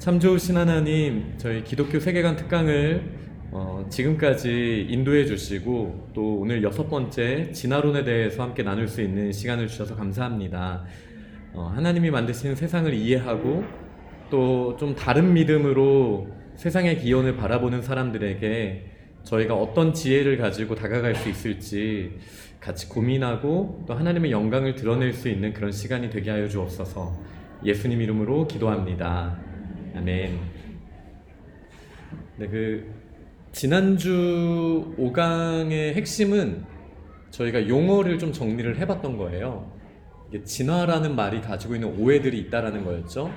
참 좋으신 하나님, 저희 기독교 세계관 특강을 지금까지 인도해 주시고 또 오늘 6번째 진화론에 대해서 함께 나눌 수 있는 시간을 주셔서 감사합니다. 하나님이 만드신 세상을 이해하고 또 좀 다른 믿음으로 세상의 기원을 바라보는 사람들에게 저희가 어떤 지혜를 가지고 다가갈 수 있을지 같이 고민하고 또 하나님의 영광을 드러낼 수 있는 그런 시간이 되게 하여 주옵소서. 예수님 이름으로 기도합니다. 아멘. 네, 지난주 5강의 핵심은 저희가 용어를 좀 정리를 해봤던 거예요. 이게 진화라는 말이 가지고 있는 오해들이 있다라는 거였죠.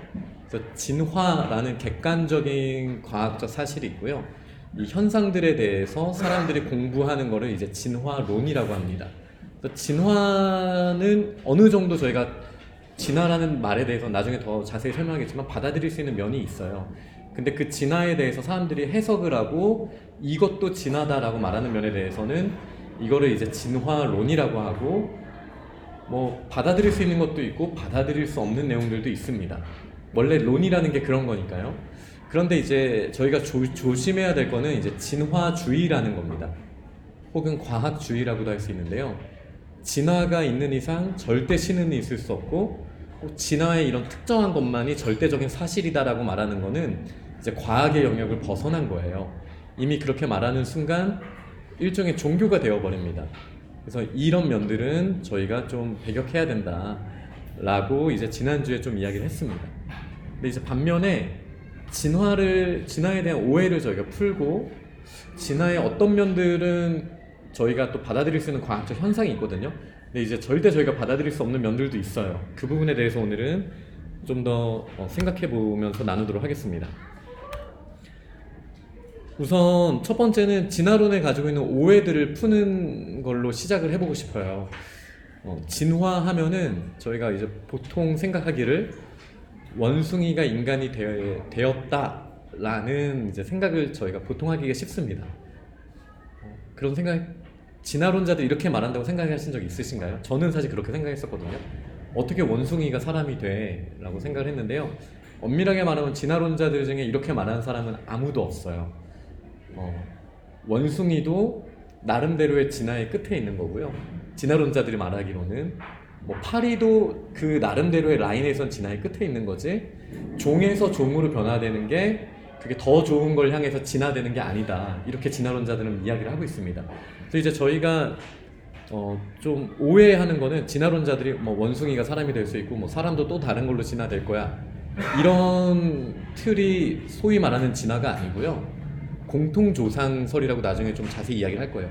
그래서 진화라는 객관적인 과학적 사실이 있고요. 이 현상들에 대해서 사람들이 공부하는 거를 이제 진화론이라고 합니다. 그래서 진화는 어느 정도 저희가 진화라는 말에 대해서 나중에 더 자세히 설명하겠지만 받아들일 수 있는 면이 있어요. 근데 그 진화에 대해서 사람들이 해석을 하고 이것도 진화다라고 말하는 면에 대해서는 이거를 이제 진화론이라고 하고 뭐 받아들일 수 있는 것도 있고 받아들일 수 없는 내용들도 있습니다. 원래 론이라는 게 그런 거니까요. 그런데 이제 저희가 조심해야 될 거는 이제 진화주의라는 겁니다. 혹은 과학주의라고도 할 수 있는데요. 진화가 있는 이상 절대 신은 있을 수 없고 진화의 이런 특정한 것만이 절대적인 사실이다라고 말하는 거는 이제 과학의 영역을 벗어난 거예요. 이미 그렇게 말하는 순간 일종의 종교가 되어버립니다. 그래서 이런 면들은 저희가 좀 배격해야 된다라고 이제 지난주에 좀 이야기를 했습니다. 근데 이제 반면에 진화에 대한 오해를 저희가 풀고 진화의 어떤 면들은 저희가 또 받아들일 수 있는 과학적 현상이 있거든요. 근데 이제 절대 저희가 받아들일 수 없는 면들도 있어요. 그 부분에 대해서 오늘은 좀 더 생각해 보면서 나누도록 하겠습니다. 우선 첫 번째는 진화론에 가지고 있는 오해들을 푸는 걸로 시작을 해보고 싶어요. 진화하면은 저희가 이제 보통 생각하기를 원숭이가 인간이 되었다라는 이제 생각을 저희가 보통 하기가 쉽습니다. 그런 생각, 진화론자들 이렇게 말한다고 생각하신 적 있으신가요? 저는 사실 그렇게 생각했었거든요. 어떻게 원숭이가 사람이 돼? 라고 생각을 했는데요. 엄밀하게 말하면 진화론자들 중에 이렇게 말하는 사람은 아무도 없어요. 원숭이도 나름대로의 진화의 끝에 있는 거고요. 진화론자들이 말하기로는 뭐 파리도 그 나름대로의 라인에선 진화의 끝에 있는 거지 종에서 종으로 변화되는 게 그게 더 좋은 걸 향해서 진화되는 게 아니다. 이렇게 진화론자들은 이야기를 하고 있습니다. 그래서 이제 저희가 좀 오해하는 거는 진화론자들이 뭐 원숭이가 사람이 될 수 있고 뭐 사람도 또 다른 걸로 진화될 거야. 이런 틀이 소위 말하는 진화가 아니고요. 공통조상설이라고 나중에 좀 자세히 이야기를 할 거예요.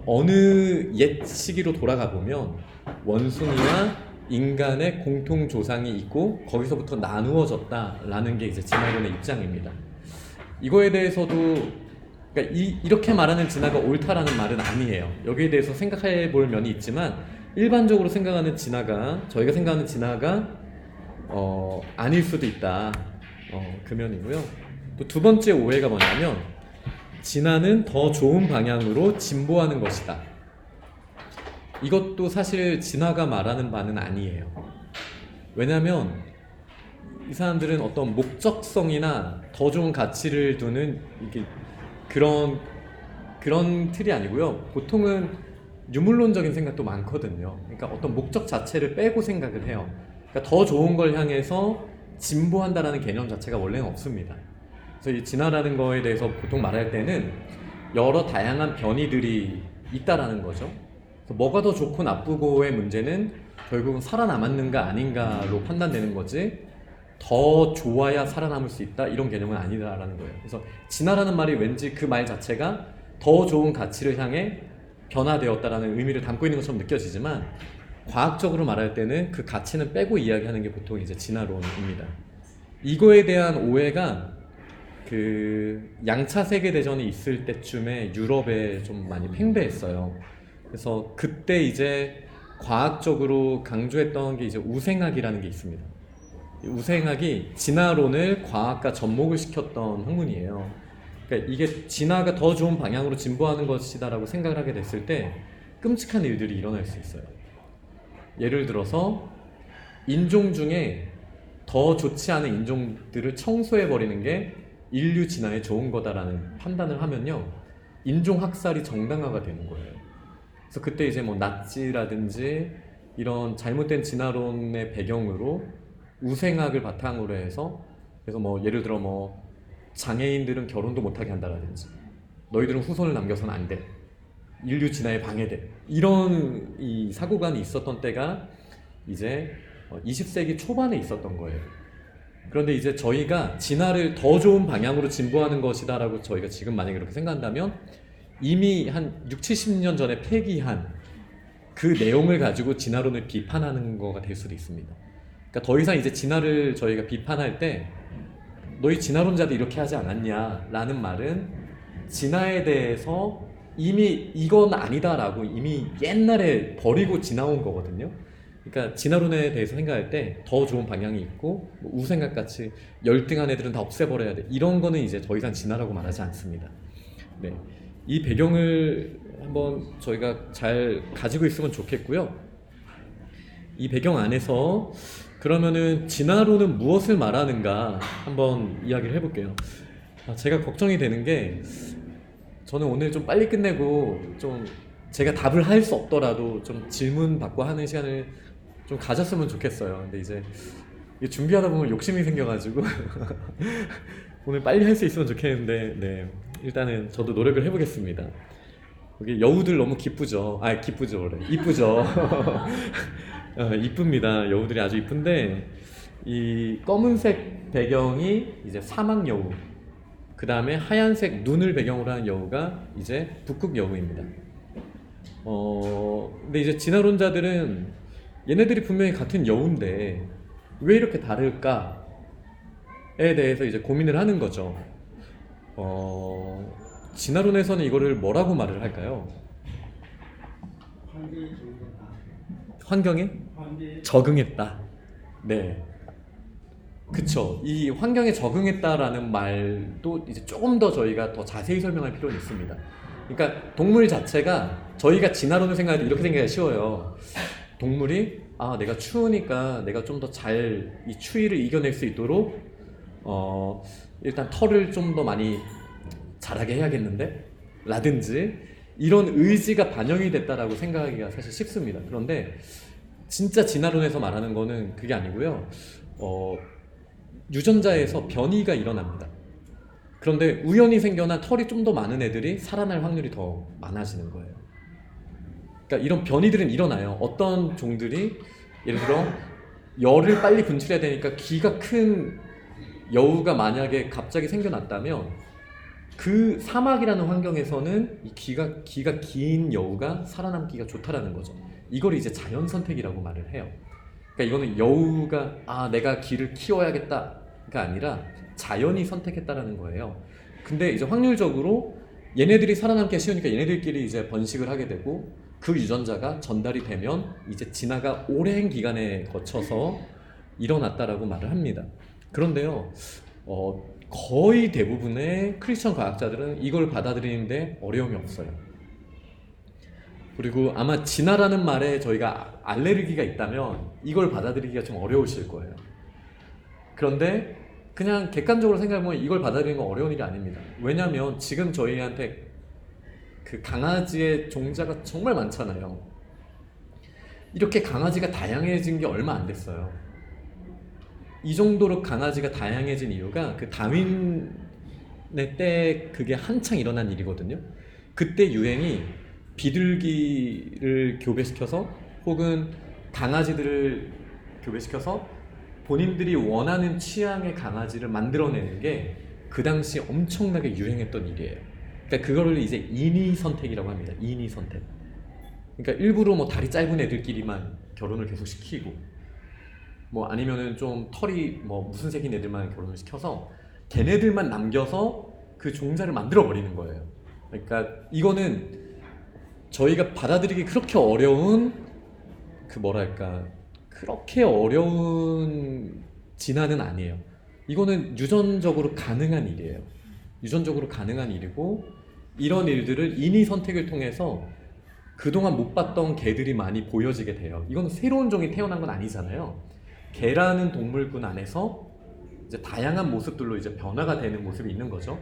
어느 옛 시기로 돌아가 보면 원숭이와 인간의 공통조상이 있고 거기서부터 나누어졌다라는 게 이제 진화론의 입장입니다. 이거에 대해서도 그러니까 이렇게 말하는 진화가 옳다라는 말은 아니에요. 여기에 대해서 생각해 볼 면이 있지만 일반적으로 생각하는 진화가 저희가 생각하는 진화가 아닐 수도 있다. 그 면이고요. 또 두 번째 오해가 뭐냐면 진화는 더 좋은 방향으로 진보하는 것이다. 이것도 사실 진화가 말하는 바는 아니에요. 왜냐하면 이 사람들은 어떤 목적성이나 더 좋은 가치를 두는 이게 그런 틀이 아니고요. 보통은 유물론적인 생각도 많거든요. 그러니까 어떤 목적 자체를 빼고 생각을 해요. 그러니까 더 좋은 걸 향해서 진보한다라는 개념 자체가 원래는 없습니다. 그래서 이 진화라는 거에 대해서 보통 말할 때는 여러 다양한 변이들이 있다라는 거죠. 그래서 뭐가 더 좋고 나쁘고의 문제는 결국은 살아남았는가 아닌가로 판단되는 거지 더 좋아야 살아남을 수 있다 이런 개념은 아니다라는 거예요. 그래서 진화라는 말이 왠지 그 말 자체가 더 좋은 가치를 향해 변화되었다라는 의미를 담고 있는 것처럼 느껴지지만 과학적으로 말할 때는 그 가치는 빼고 이야기하는 게 보통 이제 진화론입니다. 이거에 대한 오해가 그 양차 세계대전이 있을 때쯤에 유럽에 좀 많이 팽배했어요. 그래서 그때 이제 과학적으로 강조했던 게 이제 우생학이라는 게 있습니다. 우생학이 진화론을 과학과 접목을 시켰던 학문이에요. 그러니까 이게 진화가 더 좋은 방향으로 진보하는 것이다라고 생각을 하게 됐을 때 끔찍한 일들이 일어날 수 있어요. 예를 들어서 인종 중에 더 좋지 않은 인종들을 청소해 버리는 게 인류 진화에 좋은 거다라는 판단을 하면요, 인종 학살이 정당화가 되는 거예요. 그래서 그때 이제 뭐 나치라든지 이런 잘못된 진화론의 배경으로 우생학을 바탕으로 해서, 그래서 뭐 예를 들어 뭐 장애인들은 결혼도 못하게 한다라든지, 너희들은 후손을 남겨서는 안 돼, 인류 진화에 방해돼, 이런 이 사고관이 있었던 때가 이제 20세기 초반에 있었던 거예요. 그런데 이제 저희가 진화를 더 좋은 방향으로 진보하는 것이다 라고 저희가 지금 만약에 그렇게 생각한다면, 이미 한 6, 70년 전에 폐기한 그 내용을 가지고 진화론을 비판하는 거가 될 수도 있습니다. 그러니까 더 이상 이제 진화를 저희가 비판할 때 너희 진화론자들 이렇게 하지 않았냐 라는 말은, 진화에 대해서 이미 이건 아니다 라고 이미 옛날에 버리고 지나온 거거든요. 그러니까 진화론에 대해서 생각할 때 더 좋은 방향이 있고, 뭐 우생각 같이 열등한 애들은 다 없애버려야 돼, 이런 거는 이제 더 이상 진화라고 말하지 않습니다. 네, 이 배경을 한번 저희가 잘 가지고 있으면 좋겠고요. 이 배경 안에서 그러면은 진화론은 무엇을 말하는가 한번 이야기를 해볼게요. 제가 걱정이 되는 게, 저는 오늘 좀 빨리 끝내고 좀 제가 답을 할 수 없더라도 좀 질문 받고 하는 시간을 좀 가졌으면 좋겠어요. 근데 이제 준비하다 보면 욕심이 생겨가지고 오늘 빨리 할 수 있으면 좋겠는데, 네, 일단은 저도 노력을 해보겠습니다. 여기 여우들 너무 기쁘죠? 기쁘죠, 그래. 이쁘죠? 이쁩니다. 여우들이 아주 이쁜데, 이 검은색 배경이 이제 사막 여우, 그 다음에 하얀색 눈을 배경으로 한 여우가 이제 북극 여우입니다. 근데 이제 진화론자들은 얘네들이 분명히 같은 여우인데 왜 이렇게 다를까에 대해서 이제 고민을 하는 거죠. 진화론에서는 이거를 뭐라고 말을 할까요? 환경에 적응했다. 네, 그쵸. 이 환경에 적응했다라는 말도 이제 조금 더 저희가 더 자세히 설명할 필요는 있습니다. 그러니까 동물 자체가, 저희가 진화론을 생각할 때 이렇게 생각하기 쉬워요. 동물이 내가 추우니까 내가 좀 더 잘 이 추위를 이겨낼 수 있도록 일단 털을 좀 더 많이 자라게 해야겠는데? 라든지 이런 의지가 반영이 됐다라고 생각하기가 사실 쉽습니다. 그런데 진짜 진화론에서 말하는 거는 그게 아니고요. 유전자에서 변이가 일어납니다. 그런데 우연히 생겨난 털이 좀 더 많은 애들이 살아날 확률이 더 많아지는 거예요. 그러니까 이런 변이들은 일어나요. 어떤 종들이 예를 들어 열을 빨리 분출해야 되니까 기가 큰 여우가 만약에 갑자기 생겨났다면, 그 사막이라는 환경에서는 이 기가 긴 여우가 살아남기가 좋다라는 거죠. 이걸 이제 자연 선택이라고 말을 해요. 그러니까 이거는 여우가 내가 기를 키워야겠다가 아니라 자연이 선택했다라는 거예요. 근데 이제 확률적으로 얘네들이 살아남기 쉬우니까 얘네들끼리 이제 번식을 하게 되고, 그 유전자가 전달이 되면 이제 진화가 오랜 기간에 거쳐서 일어났다라고 말을 합니다. 그런데요, 거의 대부분의 크리스천 과학자들은 이걸 받아들이는데 어려움이 없어요. 그리고 아마 진화라는 말에 저희가 알레르기가 있다면 이걸 받아들이기가 좀 어려우실 거예요. 그런데 그냥 객관적으로 생각해보면 이걸 받아들이는 건 어려운 일이 아닙니다. 왜냐하면 지금 저희한테 그 강아지의 종자가 정말 많잖아요. 이렇게 강아지가 다양해진 게 얼마 안 됐어요. 이 정도로 강아지가 다양해진 이유가 그 다윈의 때 그게 한창 일어난 일이거든요. 그때 유행이 비둘기를 교배시켜서 혹은 강아지들을 교배시켜서 본인들이 원하는 취향의 강아지를 만들어내는 게 그 당시 엄청나게 유행했던 일이에요. 그러니까 그거를 이제 인위 선택이라고 합니다. 인위 선택. 그러니까 일부러 뭐 다리 짧은 애들끼리만 결혼을 계속 시키고, 뭐 아니면은 좀 털이 뭐 무슨 색인 애들만 결혼을 시켜서 걔네들만 남겨서 그 종자를 만들어 버리는 거예요. 그러니까 이거는 저희가 받아들이기 그렇게 어려운 그렇게 어려운 진화는 아니에요. 이거는 유전적으로 가능한 일이에요. 유전적으로 가능한 일이고, 이런 일들을 인위 선택을 통해서 그동안 못 봤던 개들이 많이 보여지게 돼요. 이건 새로운 종이 태어난 건 아니잖아요. 개라는 동물군 안에서 이제 다양한 모습들로 이제 변화가 되는 모습이 있는 거죠.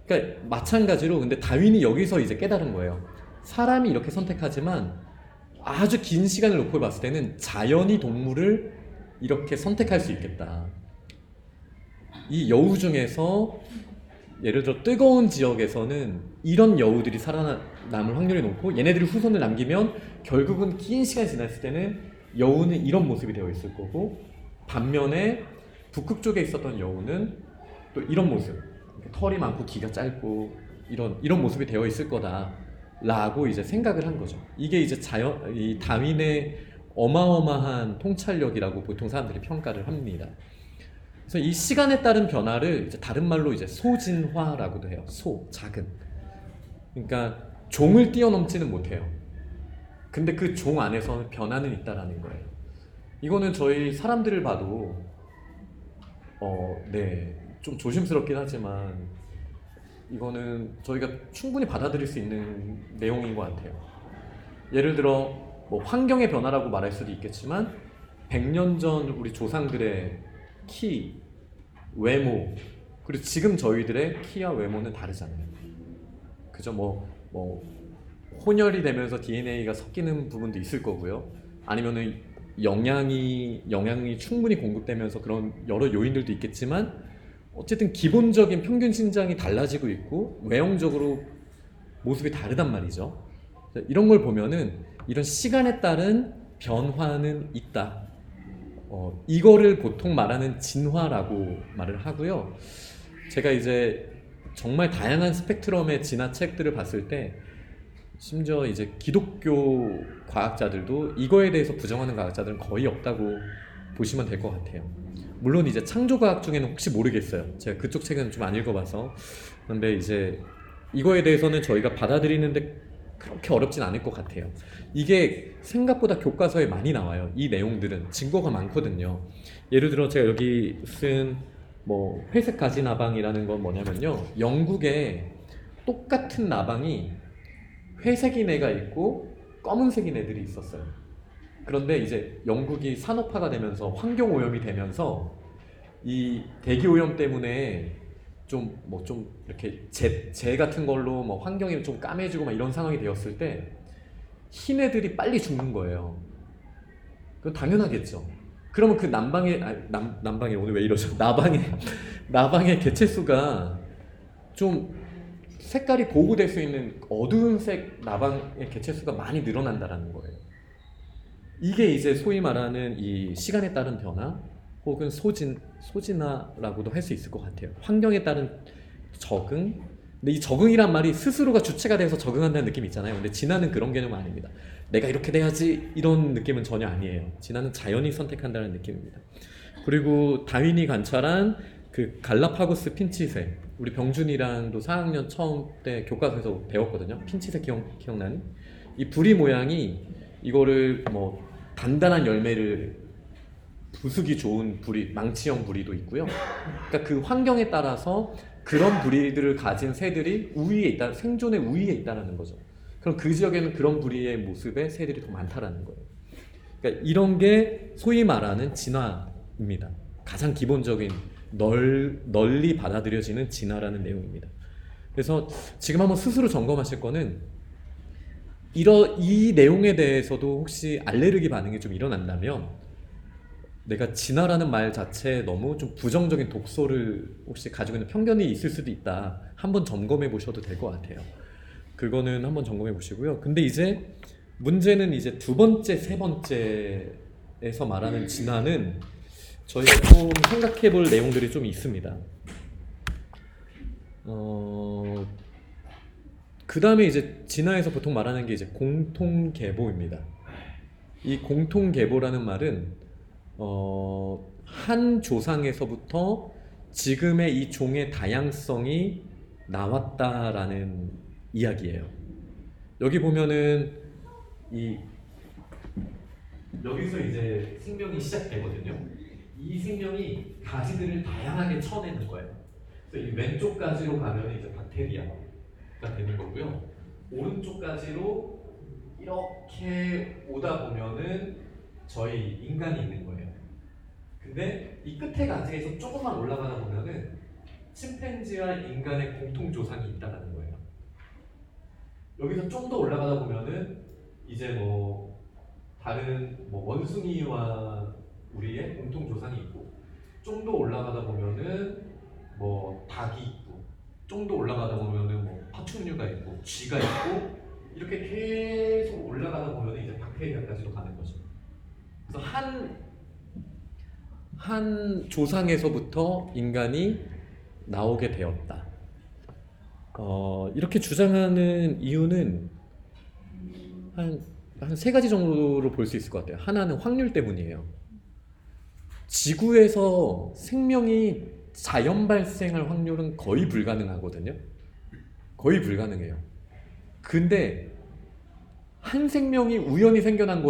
그러니까 마찬가지로 근데 다윈이 여기서 이제 깨달은 거예요. 사람이 이렇게 선택하지만 아주 긴 시간을 놓고 봤을 때는 자연이 동물을 이렇게 선택할 수 있겠다. 이 여우 중에서 예를 들어 뜨거운 지역에서는 이런 여우들이 살아남을 확률이 높고 얘네들이 후손을 남기면 결국은 긴 시간이 지났을 때는 여우는 이런 모습이 되어 있을 거고 반면에 북극 쪽에 있었던 여우는 또 이런 모습, 털이 많고 기가 짧고 이런 모습이 되어 있을 거다라고 이제 생각을 한 거죠. 이게 이제 이 다윈의 어마어마한 통찰력이라고 보통 사람들이 평가를 합니다. 그래서 이 시간에 따른 변화를 이제 다른 말로 이제 소진화라고도 해요. 작은. 그러니까 종을 뛰어넘지는 못해요. 근데 그 종 안에서는 변화는 있다라는 거예요. 이거는 저희 사람들을 봐도 좀 조심스럽긴 하지만 이거는 저희가 충분히 받아들일 수 있는 내용인 것 같아요. 예를 들어 뭐 환경의 변화라고 말할 수도 있겠지만 100년 전 우리 조상들의 키, 외모 그리고 지금 저희들의 키와 외모는 다르잖아요. 그죠? 뭐 혼혈이 되면서 DNA가 섞이는 부분도 있을 거고요. 아니면은 영양이 충분히 공급되면서 그런 여러 요인들도 있겠지만 어쨌든 기본적인 평균 신장이 달라지고 있고 외형적으로 모습이 다르단 말이죠. 이런 걸 보면은 이런 시간에 따른 변화는 있다. 이거를 보통 말하는 진화라고 말을 하고요. 제가 이제 정말 다양한 스펙트럼의 진화책들을 봤을 때 심지어 이제 기독교 과학자들도 이거에 대해서 부정하는 과학자들은 거의 없다고 보시면 될 것 같아요. 물론 이제 창조과학 중에는 혹시 모르겠어요. 제가 그쪽 책은 좀 안 읽어봐서. 그런데 이제 이거에 대해서는 저희가 받아들이는데 그렇게 어렵진 않을 것 같아요. 이게 생각보다 교과서에 많이 나와요. 이 내용들은 증거가 많거든요. 예를 들어 제가 여기 쓴 뭐 회색 가지 나방이라는 건 뭐냐면요. 영국에 똑같은 나방이 회색인 애가 있고 검은색인 애들이 있었어요. 그런데 이제 영국이 산업화가 되면서 환경 오염이 되면서 이 대기 오염 때문에 좀 이렇게 재 같은 걸로 뭐 환경이 좀 까매지고 막 이런 상황이 되었을 때 흰 애들이 빨리 죽는 거예요. 그건 당연하겠죠. 그러면 그 남방에 오늘 왜 이러죠? 나방의 개체수가 좀 색깔이 보호될 수 있는 어두운 색 나방의 개체수가 많이 늘어난다라는 거예요. 이게 이제 소위 말하는 이 시간에 따른 변화 혹은 소진화라고도 할 수 있을 것 같아요. 환경에 따른 적응. 근데 이 적응이란 말이 스스로가 주체가 돼서 적응한다는 느낌이 있잖아요. 근데 진화는 그런 개념은 아닙니다. 내가 이렇게 돼야지 이런 느낌은 전혀 아니에요. 진화는 자연이 선택한다는 느낌입니다. 그리고 다윈이 관찰한 그 갈라파고스 핀치새, 우리 병준이랑도 4학년 처음 때 교과서에서 배웠거든요. 핀치새 기억나니? 이 부리 모양이 이거를 뭐 단단한 열매를 부수기 좋은 부리, 망치형 부리도 있고요. 그러니까 그 환경에 따라서 그런 부리들을 가진 새들이 우위에 있다, 생존의 우위에 있다는 거죠. 그럼 그 지역에는 그런 부리의 모습의 새들이 더 많다라는 거예요. 그러니까 이런 게 소위 말하는 진화입니다. 가장 기본적인 널리 받아들여지는 진화라는 내용입니다. 그래서 지금 한번 스스로 점검하실 거는 이 내용에 대해서도 혹시 알레르기 반응이 좀 일어난다면 내가 진화라는 말 자체에 너무 좀 부정적인 독소를 혹시 가지고 있는 편견이 있을 수도 있다. 한번 점검해 보셔도 될 것 같아요. 그거는 한번 점검해 보시고요. 근데 이제 문제는 이제 두 번째, 세 번째에서 말하는 진화는 저희가 좀 생각해 볼 내용들이 좀 있습니다. 그 다음에 이제 진화에서 보통 말하는 게 이제 공통계보입니다. 이 공통계보라는 말은 한 조상에서부터 지금의 이 종의 다양성이 나왔다라는 이야기예요. 여기 보면은 여기서 이제 생명이 시작되거든요. 이 생명이 가지들을 다양하게 쳐내는 거예요. 그래서 이 왼쪽 가지로 가면 이제 박테리아가 되는 거고요. 오른쪽 가지로 이렇게 오다 보면은 저희 인간이 있는 거예요. 근데 이 끝에 가지에서 조금만 올라가다 보면은 침팬지와 인간의 공통 조상이 있다는 거예요. 여기서 좀 더 올라가다 보면은 이제 뭐 다른 뭐 원숭이와 우리의 공통 조상이 있고, 좀 더 올라가다 보면은 뭐 닭이 있고, 좀 더 올라가다 보면은 뭐 파충류가 있고, 쥐가 있고, 이렇게 계속 올라가다 보면 이제 박테리아까지도 가는 거죠. 그래서 한 조상에서부터 인간이 나오게 되었다. 이렇게 주장하는 이유는 한 세 가지 정도로 볼 수 있을 것 같아요. 하나는 확률 때문이에요. 지구에서 생명이 자연 발생할 확률은 거의 불가능하거든요. 거의 불가능해요. 근데 한 생명이 우연히 생겨난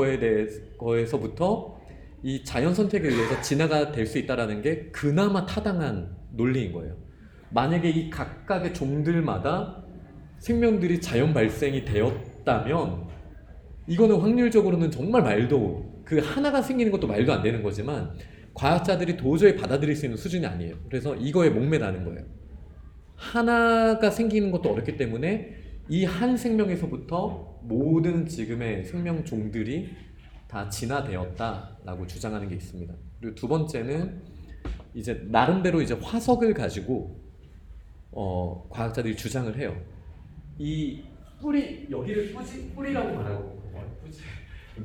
거에서부터 이 자연 선택에 의해서 진화가 될 수 있다는 게 그나마 타당한 논리인 거예요. 만약에 이 각각의 종들마다 생명들이 자연 발생이 되었다면 이거는 확률적으로는 정말 그 하나가 생기는 것도 말도 안 되는 거지만 과학자들이 도저히 받아들일 수 있는 수준이 아니에요. 그래서 이거에 목매다는 거예요. 하나가 생기는 것도 어렵기 때문에 이 한 생명에서부터 모든 지금의 생명 종들이 다 진화되었다라고 주장하는 게 있습니다. 그리고 두 번째는 이제 나름대로 이제 화석을 가지고 과학자들이 주장을 해요. 이 뿌리, 여기를 뿌리라고 말하고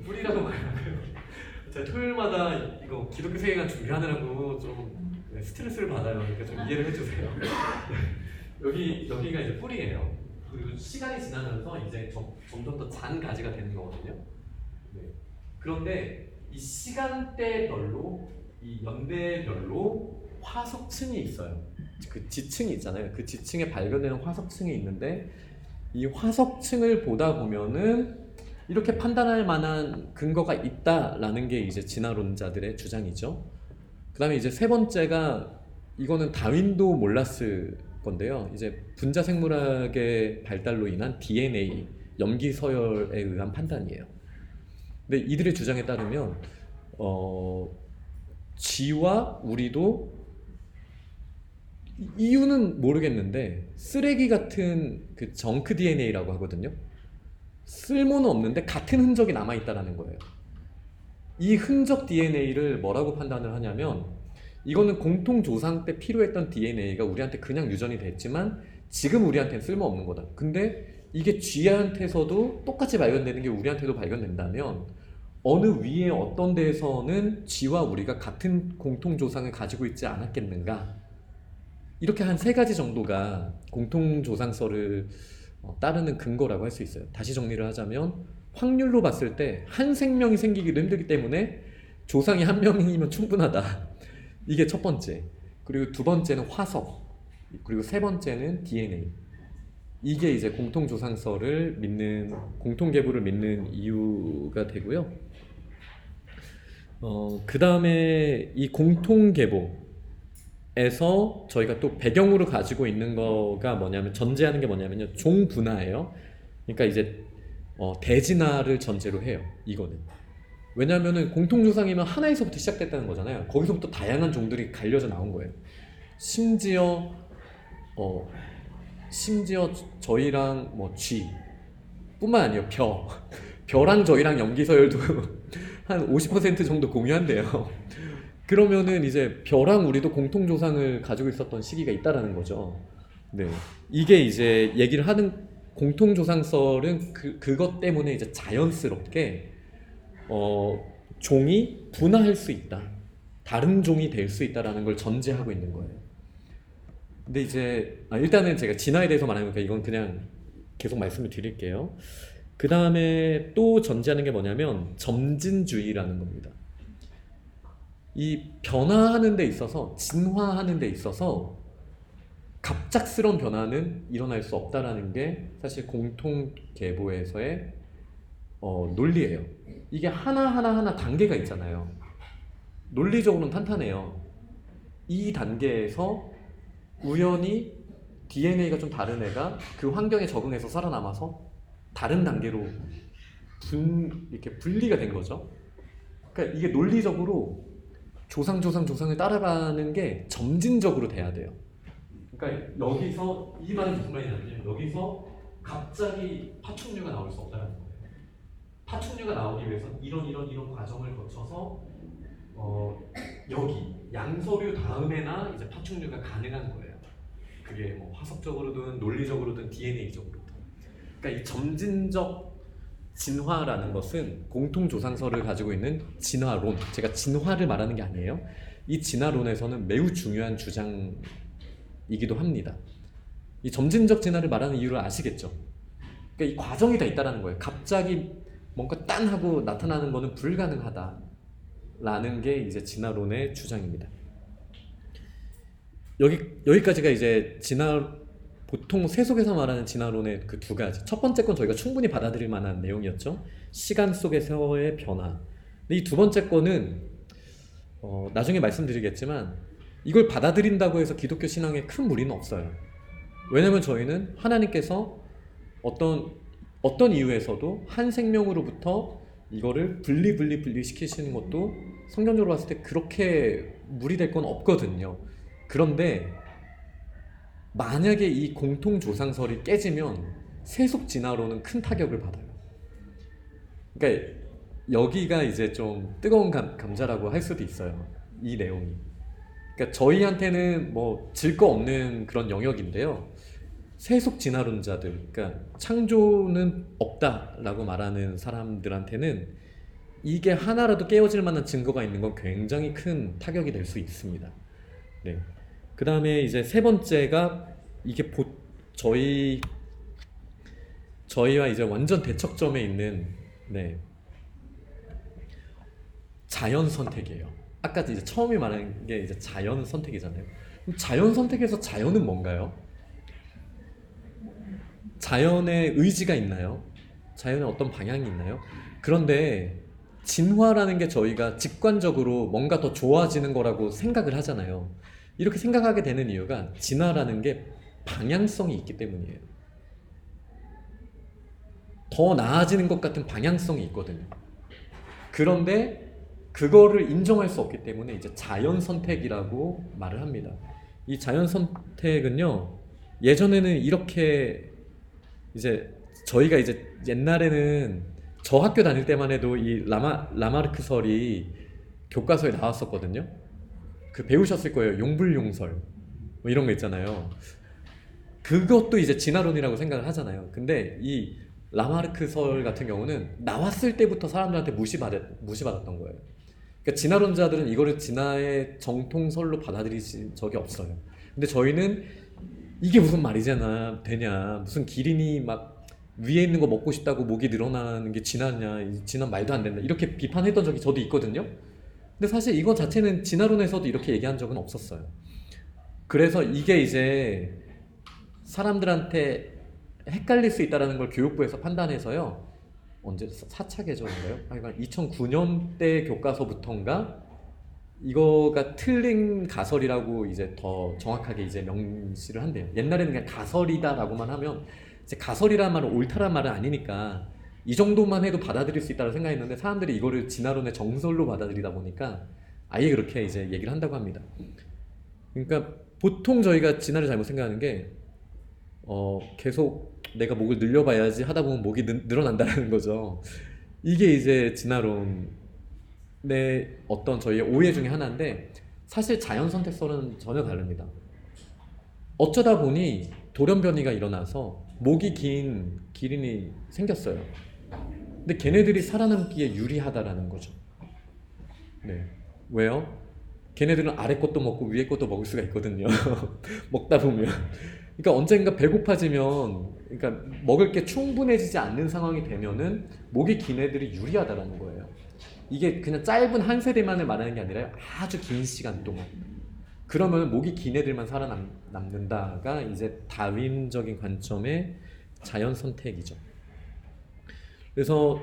뿌리라고 말하고요. 제가 토요일마다 이거 기독교 세계관 준비하느라고 좀 스트레스를 받아요. 그러니까 좀 이해를 해주세요. 여기가 이제 뿌리예요. 그리고 시간이 지나면서 이제 점점 더 잔 가지가 되는 거거든요. 네. 그런데 이 시간대별로, 이 연대별로 화석층이 있어요. 그 지층이 있잖아요. 그 지층에 발견되는 화석층이 있는데 이 화석층을 보다 보면은 이렇게 판단할 만한 근거가 있다라는 게 이제 진화론자들의 주장이죠. 그 다음에 이제 세 번째가, 이거는 다윈도 몰랐을 건데요. 이제 분자 생물학의 발달로 인한 DNA, 염기 서열에 의한 판단이에요. 근데 이들의 주장에 따르면 쥐와 우리도 이유는 모르겠는데 쓰레기 같은 그 정크 DNA라고 하거든요. 쓸모는 없는데 같은 흔적이 남아있다는 거예요. 이 흔적 DNA를 뭐라고 판단을 하냐면, 이거는 공통 조상 때 필요했던 DNA가 우리한테 그냥 유전이 됐지만 지금 우리한테는 쓸모없는 거다. 근데 이게 쥐한테서도 똑같이 발견되는 게 우리한테도 발견된다면 어느 위에 어떤 데에서는 쥐와 우리가 같은 공통 조상을 가지고 있지 않았겠는가. 이렇게 한 세 가지 정도가 공통 조상설을 따르는 근거라고 할 수 있어요. 다시 정리를 하자면 확률로 봤을 때 한 생명이 생기기도 힘들기 때문에 조상이 한 명이면 충분하다. 이게 첫 번째. 그리고 두 번째는 화석. 그리고 세 번째는 DNA. 이게 이제 공통 조상설을 믿는, 공통 계보를 믿는 이유가 되고요. 그 다음에 이 공통 계보에서 저희가 또 배경으로 가지고 있는 거가 뭐냐면, 전제하는 게 뭐냐면요, 종분화예요. 그러니까 이제 대진화를 전제로 해요. 이거는 왜냐하면은 공통조상이면 하나에서부터 시작됐다는 거잖아요. 거기서부터 다양한 종들이 갈려져 나온 거예요. 심지어 저희랑 뭐 쥐 뿐만 아니에요. 벼랑 저희랑 염기서열도 한 50% 정도 공유한대요. 그러면은 이제 벼랑 우리도 공통조상을 가지고 있었던 시기가 있다라는 거죠. 네, 이게 이제 얘기를 하는 공통조상설은 그것 때문에 이제 자연스럽게 종이 분화할 수 있다, 다른 종이 될 수 있다라는 걸 전제하고 있는 거예요. 근데 이제 일단은 제가 진화에 대해서 말하니까 이건 그냥 계속 말씀을 드릴게요. 그 다음에 또 전제하는 게 뭐냐면 점진주의라는 겁니다. 이 변화하는 데 있어서, 진화하는 데 있어서 갑작스러운 변화는 일어날 수 없다라는 게 사실 공통 계보에서의 논리예요. 이게 하나 단계가 있잖아요. 논리적으로는 탄탄해요. 이 단계에서 우연히 DNA가 좀 다른 애가 그 환경에 적응해서 살아남아서 다른 단계로 이렇게 분리가 된 거죠. 그러니까 이게 논리적으로 조상을 따라가는 게 점진적으로 돼야 돼요. 그러니까 여기서 이 말이 무슨 말이냐면 여기서 갑자기 파충류가 나올 수 없다는 거예요. 파충류가 나오기 위해서 이런 과정을 거쳐서 여기 양서류 다음에나 이제 파충류가 가능한 거예요. 그게 뭐 화석적으로든 논리적으로든 DNA적으로든. 그러니까 이 점진적 진화라는 것은 공통조상설을 가지고 있는 진화론, 제가 진화를 말하는 게 아니에요. 이 진화론에서는 매우 중요한 주장이기도 합니다. 이 점진적 진화를 말하는 이유를 아시겠죠? 그러니까 이 과정이 다 있다는 거예요. 갑자기 뭔가 딴 하고 나타나는 거는 불가능하다라는 게 이제 진화론의 주장입니다. 여기까지가 이제 보통 세속에서 말하는 진화론의 그 두 가지. 첫 번째 건 저희가 충분히 받아들일 만한 내용이었죠. 시간 속에서의 변화. 근데 이 두 번째 거는 나중에 말씀드리겠지만 이걸 받아들인다고 해서 기독교 신앙에 큰 무리는 없어요. 왜냐면 저희는 하나님께서 어떤 이유에서도 한 생명으로부터 이거를 분리 시키시는 것도 성경적으로 봤을 때 그렇게 무리될 건 없거든요. 그런데 만약에 이 공통조상설이 깨지면 세속 진화론은 큰 타격을 받아요. 그러니까 여기가 이제 좀 뜨거운 감자라고 할 수도 있어요. 이 내용이. 그러니까 저희한테는 뭐 질 거 없는 그런 영역인데요. 세속 진화론자들, 그러니까 창조는 없다라고 말하는 사람들한테는 이게 하나라도 깨어질 만한 증거가 있는 건 굉장히 큰 타격이 될 수 있습니다. 네. 그 다음에 이제 세 번째가 이게 저희와 이제 완전 대척점에 있는 자연 선택이에요. 아까 이제 처음에 말한 게 이제 자연 선택이잖아요. 그럼 자연 선택에서 자연은 뭔가요? 자연의 의지가 있나요? 자연의 어떤 방향이 있나요? 그런데 진화라는 게 저희가 직관적으로 뭔가 더 좋아지는 거라고 생각을 하잖아요. 이렇게 생각하게 되는 이유가 진화라는 게 방향성이 있기 때문이에요. 더 나아지는 것 같은 방향성이 있거든요. 그런데 그거를 인정할 수 없기 때문에 이제 자연 선택이라고 말을 합니다. 이 자연 선택은요, 예전에는 이렇게 이제 저희가 이제 옛날에는 저 학교 다닐 때만 해도 이 라마르크설이 교과서에 나왔었거든요. 그 배우셨을 거예요. 용불용설 뭐 이런 거 있잖아요. 그것도 이제 진화론이라고 생각을 하잖아요. 근데 이 라마르크설 같은 경우는 나왔을 때부터 사람들한테 무시받았던 거예요. 그러니까 진화론자들은 이거를 진화의 정통설로 받아들이신 적이 없어요. 근데 저희는 이게 무슨 말이잖아, 되냐, 무슨 기린이 막 위에 있는 거 먹고 싶다고 목이 늘어나는 게 진화냐, 진화 말도 안 된다, 이렇게 비판했던 적이 저도 있거든요. 근데 사실 이거 자체는 진화론에서도 이렇게 얘기한 적은 없었어요. 그래서 이게 이제 사람들한테 헷갈릴 수 있다는 걸 교육부에서 판단해서요, 언제 4차 개정인가요? 그러니까 2009년대 교과서부터인가 이거가 틀린 가설이라고 이제 더 정확하게 이제 명시를 한대요. 옛날에는 그냥 가설이다라고만 하면, 이제 가설이라는 말은 옳다란 말은 아니니까 이 정도만 해도 받아들일 수 있다고 생각했는데 사람들이 이거를 진화론의 정설로 받아들이다 보니까 아예 그렇게 이제 얘기를 한다고 합니다. 그러니까 보통 저희가 진화를 잘못 생각하는 게 계속 내가 목을 늘려봐야지 하다 보면 목이 늘어난다는 거죠. 이게 이제 진화론의 어떤 저희의 오해 중에 하나인데, 사실 자연 선택설은 전혀 다릅니다. 어쩌다 보니 돌연변이가 일어나서 목이 긴 기린이 생겼어요. 근데 걔네들이 살아남기에 유리하다라는 거죠. 네. 왜요? 걔네들은 아래 것도 먹고 위에 것도 먹을 수가 있거든요. 먹다 보면. 그러니까 언젠가 배고파지면, 그러니까 먹을 게 충분해지지 않는 상황이 되면은 목이 긴 애들이 유리하다라는 거예요. 이게 그냥 짧은 한 세대만을 말하는 게 아니라 아주 긴 시간 동안. 그러면 목이 긴 애들만 살아남는다가 이제 다윈적인 관점의 자연 선택이죠. 그래서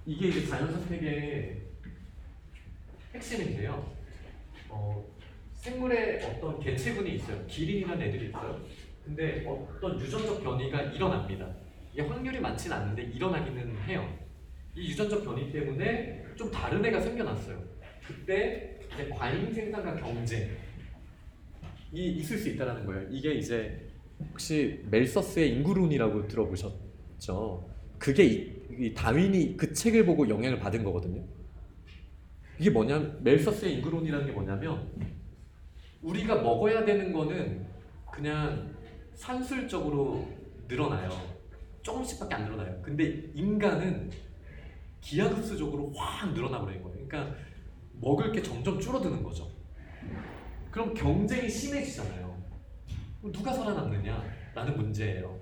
이게 이제 자연 선택의 핵심인데요. 생물의 어떤 개체군이 있어요. 기린이라는 애들이 있어요. 근데 어떤 유전적 변이가 일어납니다. 이게 확률이 많지는 않은데 일어나기는 해요. 이 유전적 변이 때문에 좀 다른 애가 생겨났어요. 그때 이제 과잉 생산과 경쟁이 있을 수 있다는 거예요. 이게 이제 혹시 멜서스의 인구론이라고 들어보셨죠? 그게 이 다윈이 그 책을 보고 영향을 받은 거거든요. 이게 뭐냐면 멜서스의 인구론이라는 게 뭐냐면 우리가 먹어야 되는 거는 그냥 산술적으로 늘어나요. 조금씩밖에 안 늘어나요. 근데 인간은 기하급수적으로 확 늘어나 버리는 거예요. 그러니까 먹을 게 점점 줄어드는 거죠. 그럼 경쟁이 심해지잖아요. 누가 살아남느냐라는 문제예요.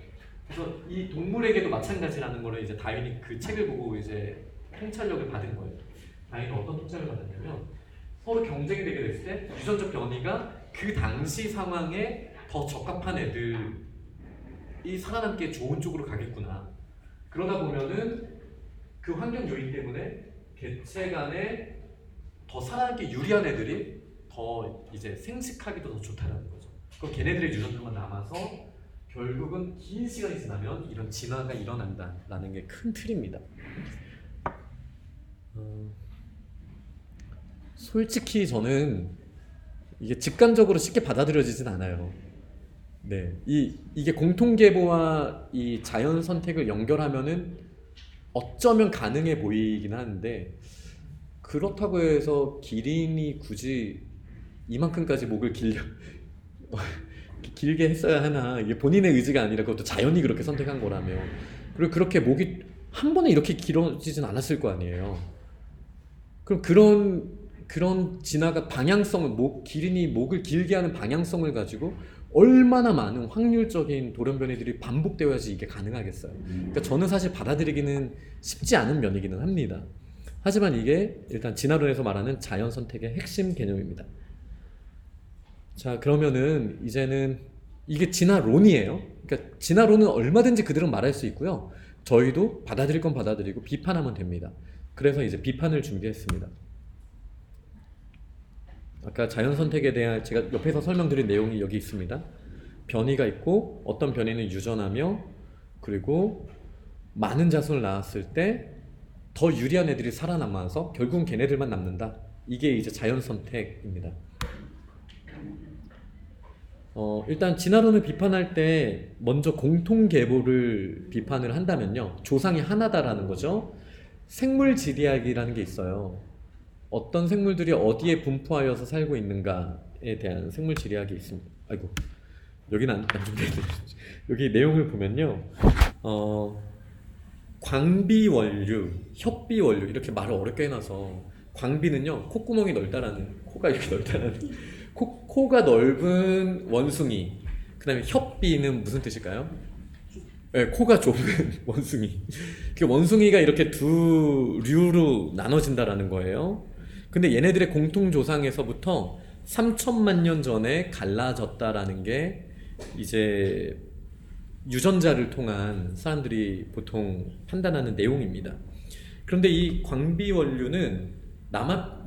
그래서 이 동물에게도 마찬가지라는 거를 이제 다윈이 그 책을 보고 이제 통찰력을 받은 거예요. 다윈은 어떤 통찰을 받았냐면 서로 경쟁이 되게 됐을 때 유전적 변이가 그 당시 상황에 더 적합한 애들이 살아남기에 좋은 쪽으로 가겠구나. 그러다 보면은 그 환경 요인 때문에 개체 간에 더 살아남기 유리한 애들이 더 이제 생식하기도 더 좋다는 거죠. 그럼 걔네들의 유전자만 남아서 결국은 긴 시간이 지나면 이런 진화가 일어난다라는 게 큰 틀입니다. 솔직히 저는 이게 직관적으로 쉽게 받아들여지진 않아요. 네, 이게 공통계보와 이 자연 선택을 연결하면은 어쩌면 가능해 보이긴 하는데 그렇다고 해서 기린이 굳이 이만큼까지 목을 길게 했어야 하나? 이게 본인의 의지가 아니라 그것도 자연이 그렇게 선택한 거라며. 그리고 그렇게 목이 한 번에 이렇게 길어지진 않았을 거 아니에요. 그럼 그런 진화가 기린이 목을 길게 하는 방향성을 가지고 얼마나 많은 확률적인 돌연변이들이 반복되어야지 이게 가능하겠어요. 그러니까 저는 사실 받아들이기는 쉽지 않은 면이기는 합니다. 하지만 이게 일단 진화론에서 말하는 자연 선택의 핵심 개념입니다. 자, 그러면은 이제는 이게 진화론이에요. 그러니까 진화론은 얼마든지 그대로 말할 수 있고요. 저희도 받아들일 건 받아들이고 비판하면 됩니다. 그래서 이제 비판을 준비했습니다. 아까 자연 선택에 대한 제가 옆에서 설명드린 내용이 여기 있습니다. 변이가 있고 어떤 변이는 유전하며 그리고 많은 자손을 낳았을 때 더 유리한 애들이 살아남아서 결국은 걔네들만 남는다. 이게 이제 자연 선택입니다. 일단 진화론을 비판할 때 먼저 공통계보를 비판을 한다면요. 조상이 하나다라는 거죠. 생물지리학이라는 게 있어요. 어떤 생물들이 어디에 분포하여서 살고 있는가에 대한 생물지리학이 있습니다. 아이고, 여기는 안 준비했어요. 여기 내용을 보면요. 광비원류, 협비원류 이렇게 말을 어렵게 해놔서 광비는요 콧구멍이 넓다라는 코가 이렇게 넓다라는 코가 넓은 원숭이. 그 다음에 협비는 무슨 뜻일까요? 네, 코가 좁은 원숭이. 그 원숭이가 이렇게 두 류로 나눠진다라는 거예요. 근데 얘네들의 공통조상에서부터 3천만 년 전에 갈라졌다라는 게 이제 유전자를 통한 사람들이 보통 판단하는 내용입니다. 그런데 이 광비원류는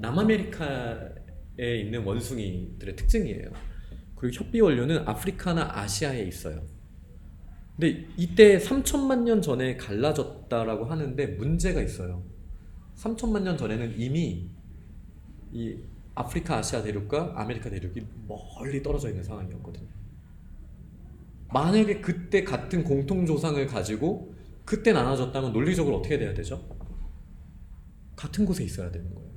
남아메리카에 있는 원숭이들의 특징이에요. 그리고 협비원류는 아프리카나 아시아에 있어요. 근데 이때 3천만 년 전에 갈라졌다라고 하는데 문제가 있어요. 3천만 년 전에는 이미 이 아프리카 아시아 대륙과 아메리카 대륙이 멀리 떨어져 있는 상황이었거든요. 만약에 그때 같은 공통조상을 가지고 그때 나눠졌다면 논리적으로 어떻게 돼야 되죠? 같은 곳에 있어야 되는 거예요.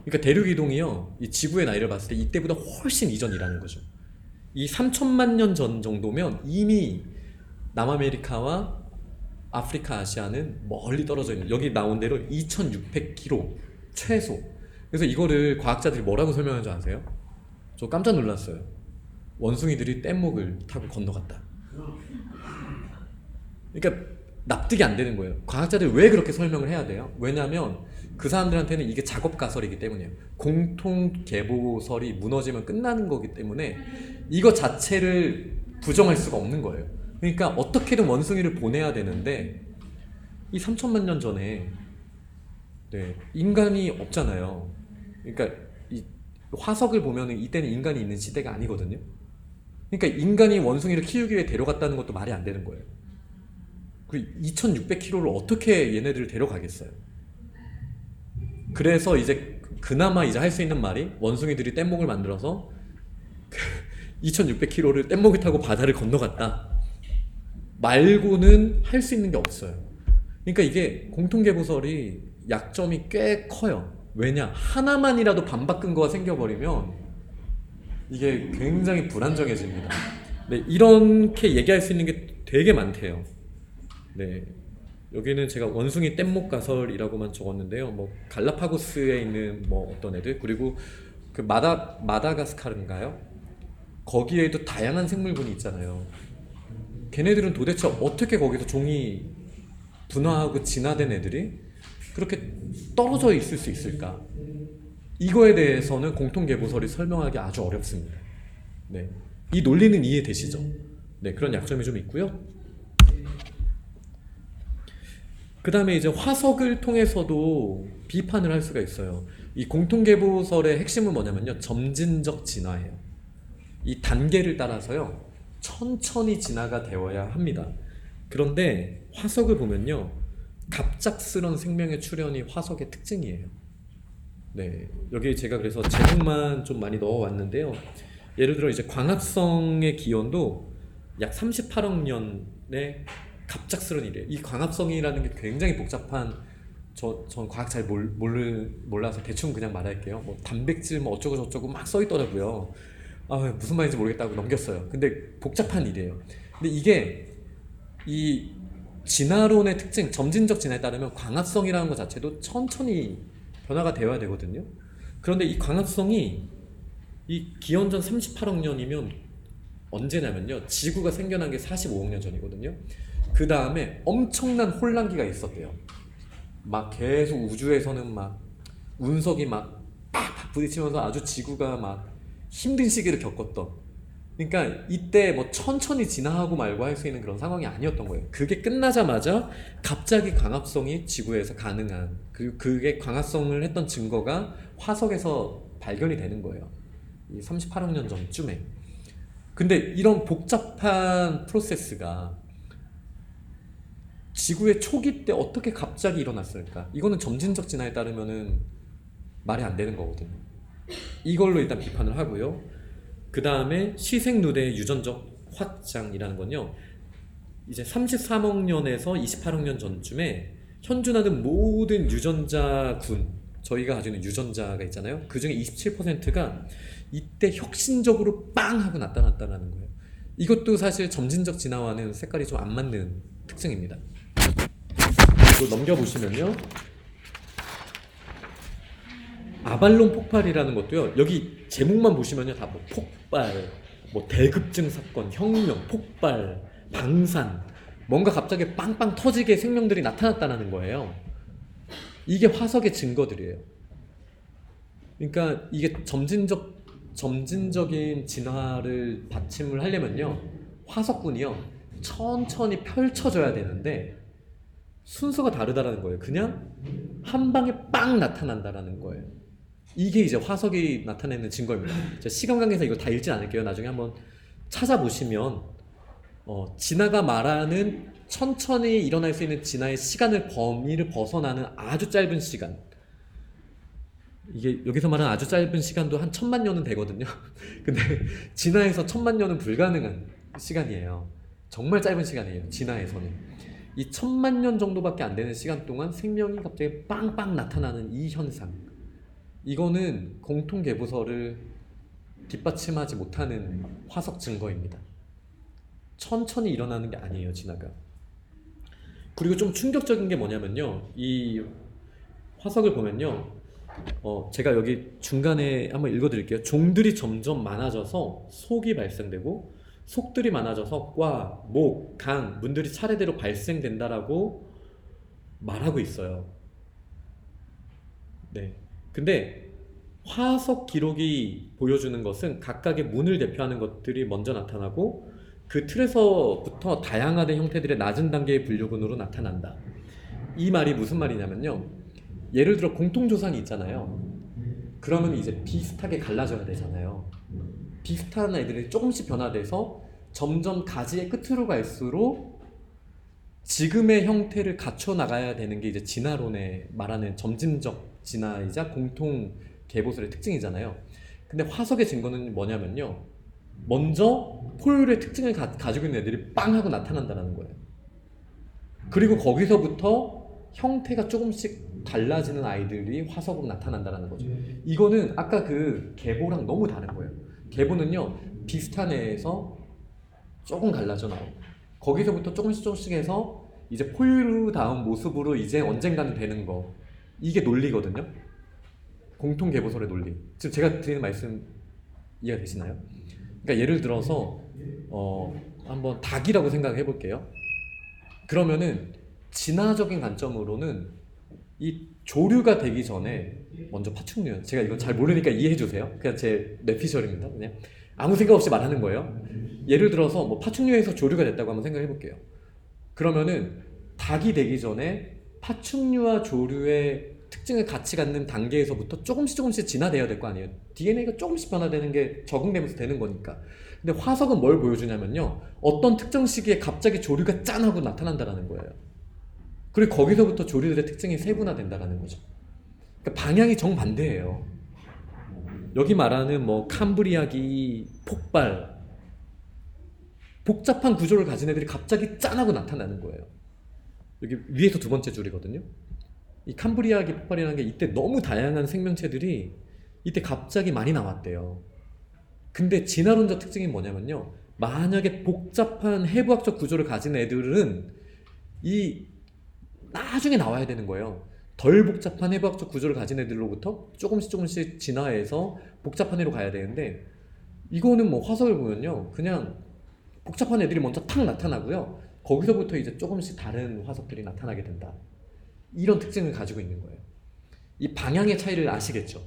그러니까 대륙 이동이요, 이 지구의 나이를 봤을 때 이때보다 훨씬 이전이라는 거죠. 이 3천만 년 전 정도면 이미 남아메리카와 아프리카 아시아는 멀리 떨어져 있는, 여기 나온 대로 2600km 최소. 그래서 이거를 과학자들이 뭐라고 설명하는 줄 아세요? 저 깜짝 놀랐어요. 원숭이들이 뗏목을 타고 건너갔다. 그러니까 납득이 안 되는 거예요. 과학자들이 왜 그렇게 설명을 해야 돼요? 왜냐하면 그 사람들한테는 이게 작업가설이기 때문이에요. 공통계보설이 무너지면 끝나는 거기 때문에 이거 자체를 부정할 수가 없는 거예요. 그러니까 어떻게든 원숭이를 보내야 되는데 이 3천만 년 전에 인간이 없잖아요. 그러니까 이 화석을 보면 이때는 인간이 있는 시대가 아니거든요. 그러니까 인간이 원숭이를 키우기 위해 데려갔다는 것도 말이 안 되는 거예요. 그 2600km를 어떻게 얘네들을 데려가겠어요? 그래서 이제 그나마 이제 할 수 있는 말이 원숭이들이 뗏목을 만들어서 2600km를 뗏목을 타고 바다를 건너갔다 말고는 할 수 있는 게 없어요. 그러니까 이게 공통계보설이 약점이 꽤 커요. 왜냐? 하나만이라도 반박근 거가 생겨버리면 이게 굉장히 불안정해집니다. 네, 이렇게 얘기할 수 있는 게 되게 많대요. 네, 여기는 제가 원숭이 뗏목 가설이라고만 적었는데요. 뭐 갈라파고스에 있는 뭐 어떤 애들, 그리고 그 마다가스카르인가요? 거기에도 다양한 생물군이 있잖아요. 걔네들은 도대체 어떻게 거기서 종이 분화하고 진화된 애들이 그렇게 떨어져 있을 수 있을까? 이거에 대해서는 공통계보설이 설명하기 아주 어렵습니다. 네, 이 논리는 이해되시죠? 네, 그런 약점이 좀 있고요. 그 다음에 이제 화석을 통해서도 비판을 할 수가 있어요. 이 공통계보설의 핵심은 뭐냐면요, 점진적 진화예요. 이 단계를 따라서요, 천천히 진화가 되어야 합니다. 그런데 화석을 보면요, 갑작스런 생명의 출현이 화석의 특징이에요. 네, 여기 제가 그래서 제목만 좀 많이 넣어왔는데요. 예를 들어 이제 광합성의 기원도 약 38억 년의 갑작스런 일이에요. 이 광합성이라는 게 굉장히 복잡한, 전 과학 잘 몰라서 대충 그냥 말할게요. 뭐 단백질 뭐 어쩌고 저쩌고 막 써있더라고요. 아, 무슨 말인지 모르겠다고 넘겼어요. 근데 복잡한 일이에요. 근데 이게 이 진화론의 특징, 점진적 진화에 따르면 광합성이라는 것 자체도 천천히 변화가 되어야 되거든요. 그런데 이 광합성이 이 기원전 38억 년이면 언제냐면요, 지구가 생겨난 게 45억 년 전이거든요. 그 다음에 엄청난 혼란기가 있었대요. 막 계속 우주에서는 막 운석이 막 팍팍 부딪히면서 아주 지구가 막 힘든 시기를 겪었던, 그러니까 이때 뭐 천천히 진화하고 말고 할 수 있는 그런 상황이 아니었던 거예요. 그게 끝나자마자 갑자기 광합성이 지구에서 가능한, 그리고 그게 광합성을 했던 증거가 화석에서 발견이 되는 거예요. 이 38억 년 전쯤에. 근데 이런 복잡한 프로세스가 지구의 초기 때 어떻게 갑자기 일어났을까? 이거는 점진적 진화에 따르면은 말이 안 되는 거거든요. 이걸로 일단 비판을 하고요. 그 다음에 시생 누대의 유전적 확장이라는 건요, 이제 33억 년에서 28억 년 전쯤에 현존하는 모든 유전자군, 저희가 가지고 있는 유전자가 있잖아요. 그 중에 27%가 이때 혁신적으로 빵 하고 나타났다는 거예요. 이것도 사실 점진적 진화와는 색깔이 좀 안 맞는 특징입니다. 이거 넘겨보시면요, 아발론 폭발이라는 것도요, 여기 제목만 보시면요, 다 뭐 폭발, 뭐 대급증 사건, 혁명, 폭발, 방산, 뭔가 갑자기 빵빵 터지게 생명들이 나타났다는 거예요. 이게 화석의 증거들이에요. 그러니까 이게 점진적인 진화를 받침을 하려면요, 화석군이요, 천천히 펼쳐져야 되는데 순서가 다르다라는 거예요. 그냥 한 방에 빵 나타난다라는 거예요. 이게 이제 화석이 나타내는 증거입니다. 제가 시간 관계상 이거 다 읽진 않을게요. 나중에 한번 찾아보시면 진화가 말하는 천천히 일어날 수 있는 진화의 시간을 범위를 벗어나는 아주 짧은 시간, 이게 여기서 말하는 아주 짧은 시간도 한 1000만 년은 되거든요. 근데 진화에서 1000만 년은 불가능한 시간이에요. 정말 짧은 시간이에요, 진화에서는. 이 1000만 년 정도밖에 안 되는 시간 동안 생명이 갑자기 빵빵 나타나는 이 현상, 이거는 공통계보설을 뒷받침하지 못하는 화석 증거입니다. 천천히 일어나는 게 아니에요, 진화가. 그리고 좀 충격적인 게 뭐냐면요, 이 화석을 보면요, 제가 여기 중간에 한번 읽어드릴게요. 종들이 점점 많아져서 속이 발생되고, 속들이 많아져서 과, 목, 강, 문들이 차례대로 발생된다라고 말하고 있어요. 네. 근데 화석 기록이 보여주는 것은 각각의 문을 대표하는 것들이 먼저 나타나고, 그 틀에서부터 다양화된 형태들의 낮은 단계의 분류군으로 나타난다. 이 말이 무슨 말이냐면요, 예를 들어 공통조상이 있잖아요. 그러면 이제 비슷하게 갈라져야 되잖아요. 비슷한 애들이 조금씩 변화돼서 점점 가지의 끝으로 갈수록 지금의 형태를 갖춰 나가야 되는 게 이제 진화론에 말하는 점진적 진화이자 공통 개보설의 특징이잖아요. 근데 화석의 증거는 뭐냐면요. 먼저 포유류의 특징을 가지고 있는 애들이 빵 하고 나타난다는 거예요. 그리고 거기서부터 형태가 조금씩 달라지는 아이들이 화석으로 나타난다는 거죠. 이거는 아까 그 계보랑 너무 다른 거예요. 계보는요, 비슷한 애에서 조금 갈라져 나오고, 거기서부터 조금씩 해서 이제 포유류다운 모습으로 이제 언젠가는 되는 거. 이게 논리거든요. 공통 계보설의 논리. 지금 제가 드리는 말씀 이해가 되시나요? 그러니까 예를 들어서 한번 닭이라고 생각해 볼게요. 그러면은 진화적인 관점으로는 이 조류가 되기 전에 먼저 파충류, 제가 이건 잘 모르니까 이해해 주세요. 그냥 제 뇌피셜입니다. 그냥 아무 생각 없이 말하는 거예요. 예를 들어서 뭐 파충류에서 조류가 됐다고 한번 생각해 볼게요. 그러면은 닭이 되기 전에 파충류와 조류의 특징을 같이 갖는 단계에서부터 조금씩 진화되어야 될 거 아니에요. DNA가 조금씩 변화되는 게 적응되면서 되는 거니까. 근데 화석은 뭘 보여주냐면요, 어떤 특정 시기에 갑자기 조류가 짠 하고 나타난다는 거예요. 그리고 거기서부터 조류들의 특징이 세분화된다는 거죠. 그러니까 방향이 정반대예요. 여기 말하는 뭐 캄브리아기, 폭발, 복잡한 구조를 가진 애들이 갑자기 짠 하고 나타나는 거예요. 여기 위에서 두 번째 줄이거든요. 이 캄브리아기 폭발이라는 게 이때 너무 다양한 생명체들이 이때 갑자기 많이 나왔대요. 근데 진화론자 특징이 뭐냐면요, 만약에 복잡한 해부학적 구조를 가진 애들은 이 나중에 나와야 되는 거예요. 덜 복잡한 해부학적 구조를 가진 애들로부터 조금씩 진화해서 복잡한 애로 가야 되는데, 이거는 뭐 화석을 보면요, 그냥 복잡한 애들이 먼저 탁 나타나고요, 거기서부터 이제 조금씩 다른 화석들이 나타나게 된다. 이런 특징을 가지고 있는 거예요. 이 방향의 차이를 아시겠죠?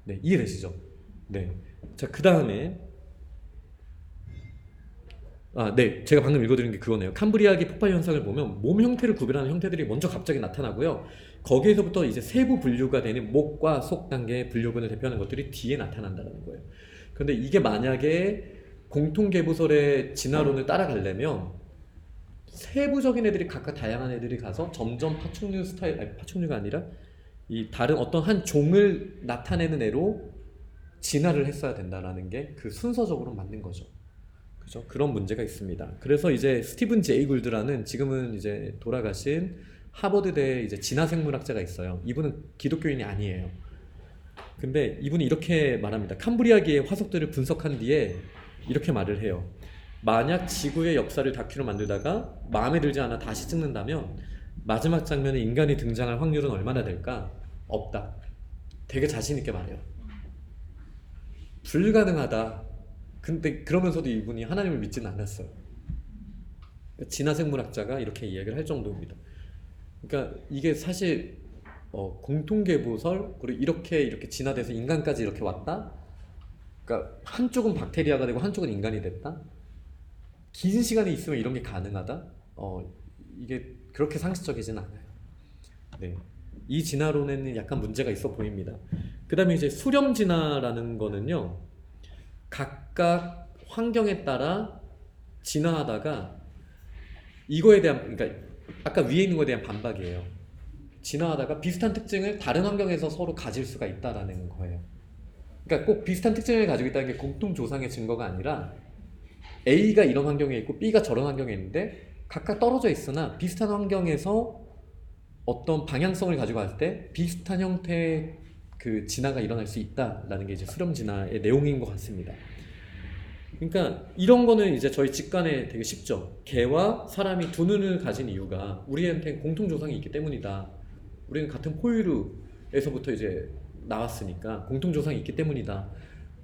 네, 이해되시죠? 네. 자, 그 다음에 네, 제가 방금 읽어드린 게 그거네요. 캄브리아기 폭발 현상을 보면 몸 형태를 구별하는 형태들이 먼저 갑자기 나타나고요, 거기에서부터 이제 세부 분류가 되는 목과 속 단계의 분류군을 대표하는 것들이 뒤에 나타난다는 거예요. 그런데 이게 만약에 공통계보설의 진화론을 따라가려면 세부적인 애들이 각각 다양한 애들이 가서 점점 파충류 스타일, 아니 파충류가 아니라 이 다른 어떤 한 종을 나타내는 애로 진화를 했어야 된다라는 게 그 순서적으로 맞는 거죠. 그죠? 그런 문제가 있습니다. 그래서 이제 스티븐 제이 굴드라는 지금은 이제 돌아가신 하버드대 이제 진화생물학자가 있어요. 이분은 기독교인이 아니에요. 근데 이분이 이렇게 말합니다. 캄브리아기의 화석들을 분석한 뒤에 이렇게 말을 해요. 만약 지구의 역사를 다큐로 만들다가 마음에 들지 않아 다시 찍는다면 마지막 장면에 인간이 등장할 확률은 얼마나 될까? 없다. 되게 자신 있게 말해요. 불가능하다. 근데 그러면서도 이분이 하나님을 믿지는 않았어요. 진화생물학자가 이렇게 이야기를 할 정도입니다. 그러니까 이게 사실 공통계보설, 그리고 이렇게 진화돼서 인간까지 이렇게 왔다. 그러니까 한쪽은 박테리아가 되고 한쪽은 인간이 됐다. 긴 시간이 있으면 이런 게 가능하다. 이게 그렇게 상식적이진 않아요. 네, 이 진화론에는 약간 문제가 있어 보입니다. 그 다음에 이제 수렴 진화라는 거는요, 각각 환경에 따라 진화하다가 이거에 대한, 그러니까 아까 위에 있는 거에 대한 반박이에요. 진화하다가 비슷한 특징을 다른 환경에서 서로 가질 수가 있다라는 거예요. 그러니까 꼭 비슷한 특징을 가지고 있다는 게 공통 조상의 증거가 아니라 A가 이런 환경에 있고 B가 저런 환경에 있는데 각각 떨어져 있으나 비슷한 환경에서 어떤 방향성을 가지고 왔을 때 비슷한 형태의 그 진화가 일어날 수 있다라는 게 이제 수렴 진화의 내용인 것 같습니다. 그러니까 이런 거는 이제 저희 직관에 되게 쉽죠. 개와 사람이 두 눈을 가진 이유가 우리한테 공통 조상이 있기 때문이다. 우리는 같은 포유류에서부터 이제 나왔으니까 공통 조상이 있기 때문이다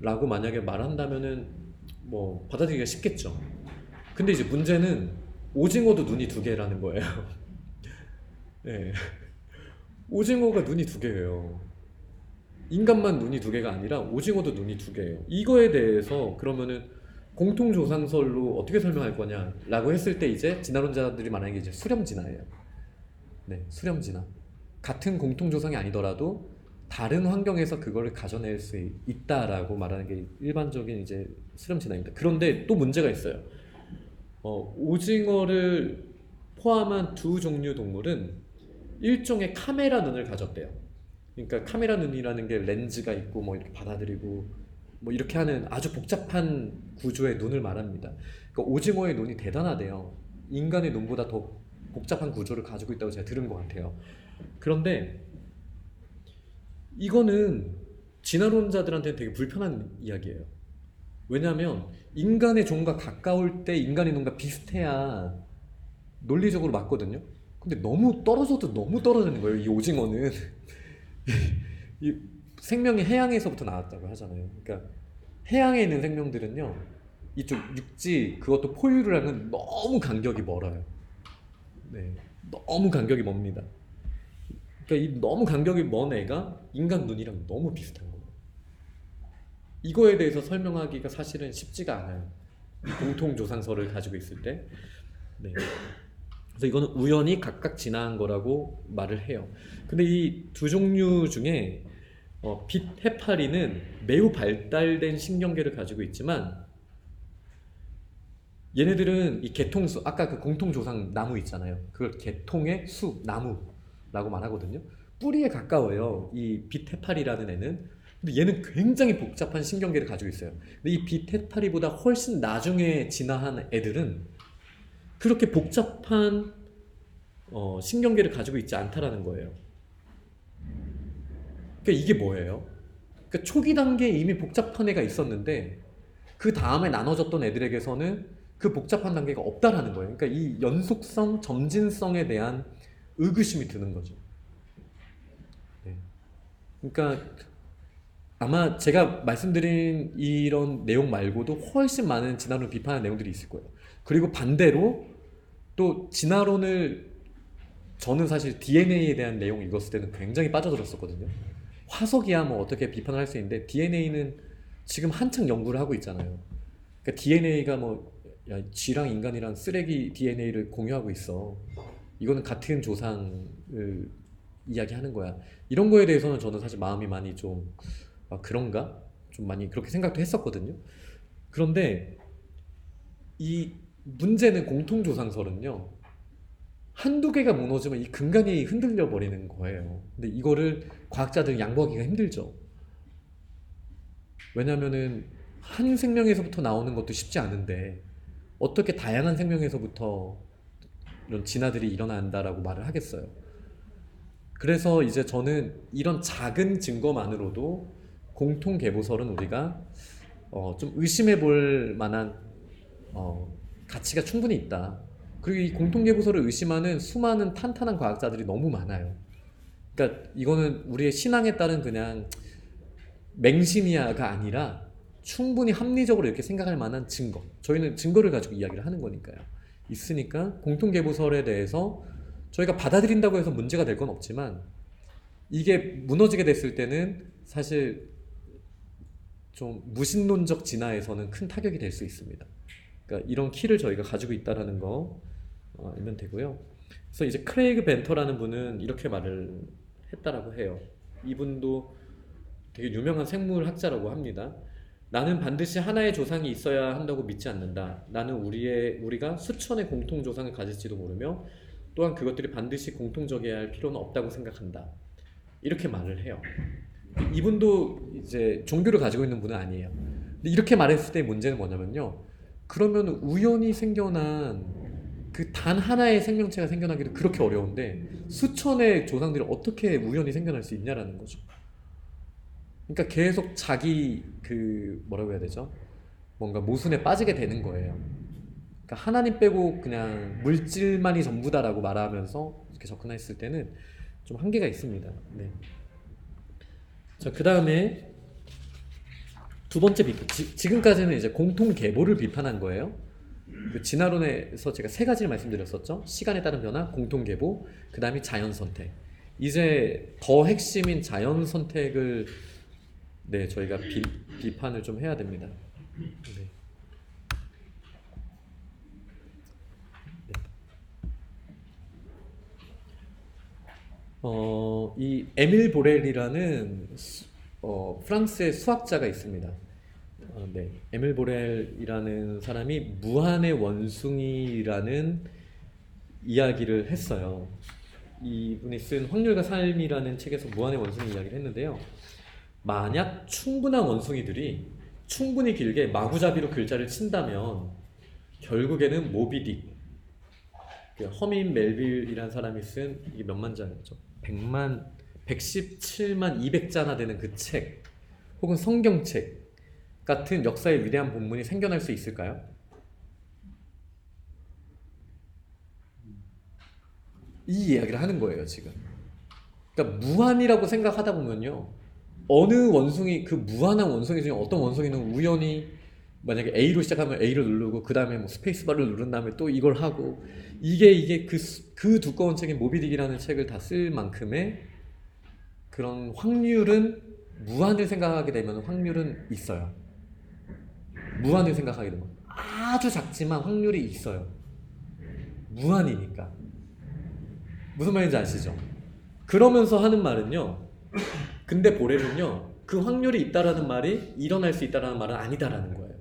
라고 만약에 말한다면은 뭐 받아들이기가 쉽겠죠. 근데 이제 문제는 오징어도 눈이 두 개라는 거예요. 네. 오징어가 눈이 두 개예요. 인간만 눈이 두 개가 아니라 오징어도 눈이 두 개예요. 이거에 대해서 그러면은 공통조상설로 어떻게 설명할 거냐 라고 했을 때 이제 진화론자들이 말하는 게 이제 수렴진화예요. 네, 수렴진화. 같은 공통조상이 아니더라도 다른 환경에서 그거를 가져낼 수 있다라고 말하는 게 일반적인 이제 수렴진화입니다. 그런데 또 문제가 있어요. 오징어를 포함한 두 종류 동물은 일종의 카메라 눈을 가졌대요. 그러니까 카메라 눈이라는 게 렌즈가 있고 뭐 이렇게 받아들이고 뭐 이렇게 하는 아주 복잡한 구조의 눈을 말합니다. 그러니까 오징어의 눈이 대단하대요. 인간의 눈보다 더 복잡한 구조를 가지고 있다고 제가 들은 것 같아요. 그런데 이거는 진화론자들한테는 되게 불편한 이야기예요. 왜냐하면 인간의 종과 가까울 때 인간의 눈과 비슷해야 논리적으로 맞거든요. 근데 너무 떨어져도 너무 떨어지는 거예요. 이 오징어는 이 생명이 해양에서부터 나왔다고 하잖아요. 그러니까 해양에 있는 생명들은요, 이쪽 육지 그것도 포유류랑은 너무 간격이 멀어요. 네, 너무 간격이 멉니다. 그러니까 이 너무 간격이 먼 애가 인간 눈이랑 너무 비슷한 거예요. 이거에 대해서 설명하기가 사실은 쉽지가 않아요. 공통 조상설을 가지고 있을 때. 네. 그래서 이거는 우연히 각각 진화한 거라고 말을 해요. 근데 이 두 종류 중에 빛 해파리는 매우 발달된 신경계를 가지고 있지만 얘네들은 이 개통수, 아까 그 공통조상 나무 있잖아요. 그걸 개통의 수, 나무라고 말하거든요. 뿌리에 가까워요. 이 빛 해파리라는 애는. 근데 얘는 굉장히 복잡한 신경계를 가지고 있어요. 근데 이 빛 해파리보다 훨씬 나중에 진화한 애들은 그렇게 복잡한 신경계를 가지고 있지 않다라는 거예요. 그러니까 이게 뭐예요? 그러니까 초기 단계에 이미 복잡한 애가 있었는데 그 다음에 나눠졌던 애들에게서는 그 복잡한 단계가 없다라는 거예요. 그러니까 이 연속성, 점진성에 대한 의구심이 드는 거죠. 네. 그러니까 아마 제가 말씀드린 이런 내용 말고도 훨씬 많은 진화론을 비판하는 내용들이 있을 거예요. 그리고 반대로 또 진화론을 저는 사실 DNA에 대한 내용 읽었을 때는 굉장히 빠져들었었거든요. 화석이야 뭐 어떻게 비판을 할 수 있는데 DNA는 지금 한창 연구를 하고 있잖아요. 그러니까 DNA가 뭐 야, 쥐랑 인간이랑 쓰레기 DNA를 공유하고 있어. 이거는 같은 조상을 이야기하는 거야. 이런 거에 대해서는 저는 사실 마음이 많이 좀 그런가? 좀 많이 그렇게 생각도 했었거든요. 그런데 이 문제는 공통조상설은요. 한두 개가 무너지면 이 근간이 흔들려 버리는 거예요. 근데 이거를 과학자들은 양보하기가 힘들죠. 왜냐면은 한 생명에서부터 나오는 것도 쉽지 않은데 어떻게 다양한 생명에서부터 이런 진화들이 일어난다라고 말을 하겠어요. 그래서 이제 저는 이런 작은 증거만으로도 공통 계보설은 우리가 좀 의심해 볼 만한 가치가 충분히 있다. 그리고 이 공통 계보설을 의심하는 수많은 탄탄한 과학자들이 너무 많아요. 그러니까 이거는 우리의 신앙에 따른 그냥 맹신이야가 아니라 충분히 합리적으로 이렇게 생각할 만한 증거. 저희는 증거를 가지고 이야기를 하는 거니까요. 있으니까 공통 계보설에 대해서 저희가 받아들인다고 해서 문제가 될 건 없지만 이게 무너지게 됐을 때는 사실 좀 무신론적 진화에서는 큰 타격이 될 수 있습니다. 그러니까 이런 키를 저희가 가지고 있다라는 거 알면 되고요. 그래서 이제 크레이그 벤터라는 분은 이렇게 말을 했다라고 해요. 이분도 되게 유명한 생물학자라고 합니다. 나는 반드시 하나의 조상이 있어야 한다고 믿지 않는다. 나는 우리가 수천의 공통 조상을 가질지도 모르며 또한 그것들이 반드시 공통적이어야 할 필요는 없다고 생각한다. 이렇게 말을 해요. 이분도 이제 종교를 가지고 있는 분은 아니에요. 근데 이렇게 말했을 때 문제는 뭐냐면요. 그러면 우연히 생겨난 그 단 하나의 생명체가 생겨나기도 그렇게 어려운데 수천의 조상들이 어떻게 우연히 생겨날 수 있냐라는 거죠. 그러니까 계속 자기 그 뭐라고 해야 되죠? 뭔가 모순에 빠지게 되는 거예요. 그러니까 하나님 빼고 그냥 물질만이 전부다라고 말하면서 이렇게 접근했을 때는 좀 한계가 있습니다. 네. 자, 그 다음에 두 번째 비판. 지금까지는 이제 공통 계보를 비판한 거예요. 그 진화론에서 제가 세 가지를 말씀드렸었죠. 시간에 따른 변화, 공통 계보, 그 다음에 자연 선택. 이제 더 핵심인 자연 선택을 네, 저희가 비판을 좀 해야 됩니다. 네. 이 에밀 보렐이라는 프랑스의 수학자가 있습니다. 네, 에밀 보렐이라는 사람이 무한의 원숭이라는 이야기를 했어요. 이분이 쓴 확률과 삶이라는 책에서 무한의 원숭이 이야기를 했는데요. 만약 충분한 원숭이들이 충분히 길게 마구잡이로 글자를 친다면 결국에는 모비딕, 허민 멜빌이라는 사람이 쓴 이게 몇만 자였죠? 117만 200자나 되는 그 책, 혹은 성경책 같은 역사의 위대한 본문이 생겨날 수 있을까요? 이 이야기를 하는 거예요, 지금. 그러니까 무한이라고 생각하다 보면요, 어느 원숭이, 그 무한한 원숭이 중에 어떤 원숭이는 우연히 만약에 A로 시작하면 A를 누르고 그 다음에 뭐 스페이스바를 누른 다음에 또 이걸 하고, 이게 그 두꺼운 책인 모비딕이라는 책을 다 쓸 만큼의 그런 확률은, 무한을 생각하게 되면 확률은 있어요. 무한을 생각하게 되면 아주 작지만 확률이 있어요. 무한이니까. 무슨 말인지 아시죠? 그러면서 하는 말은요, 근데 보레는요, 그 확률이 있다라는 말이 일어날 수 있다라는 말은 아니다라는 거예요.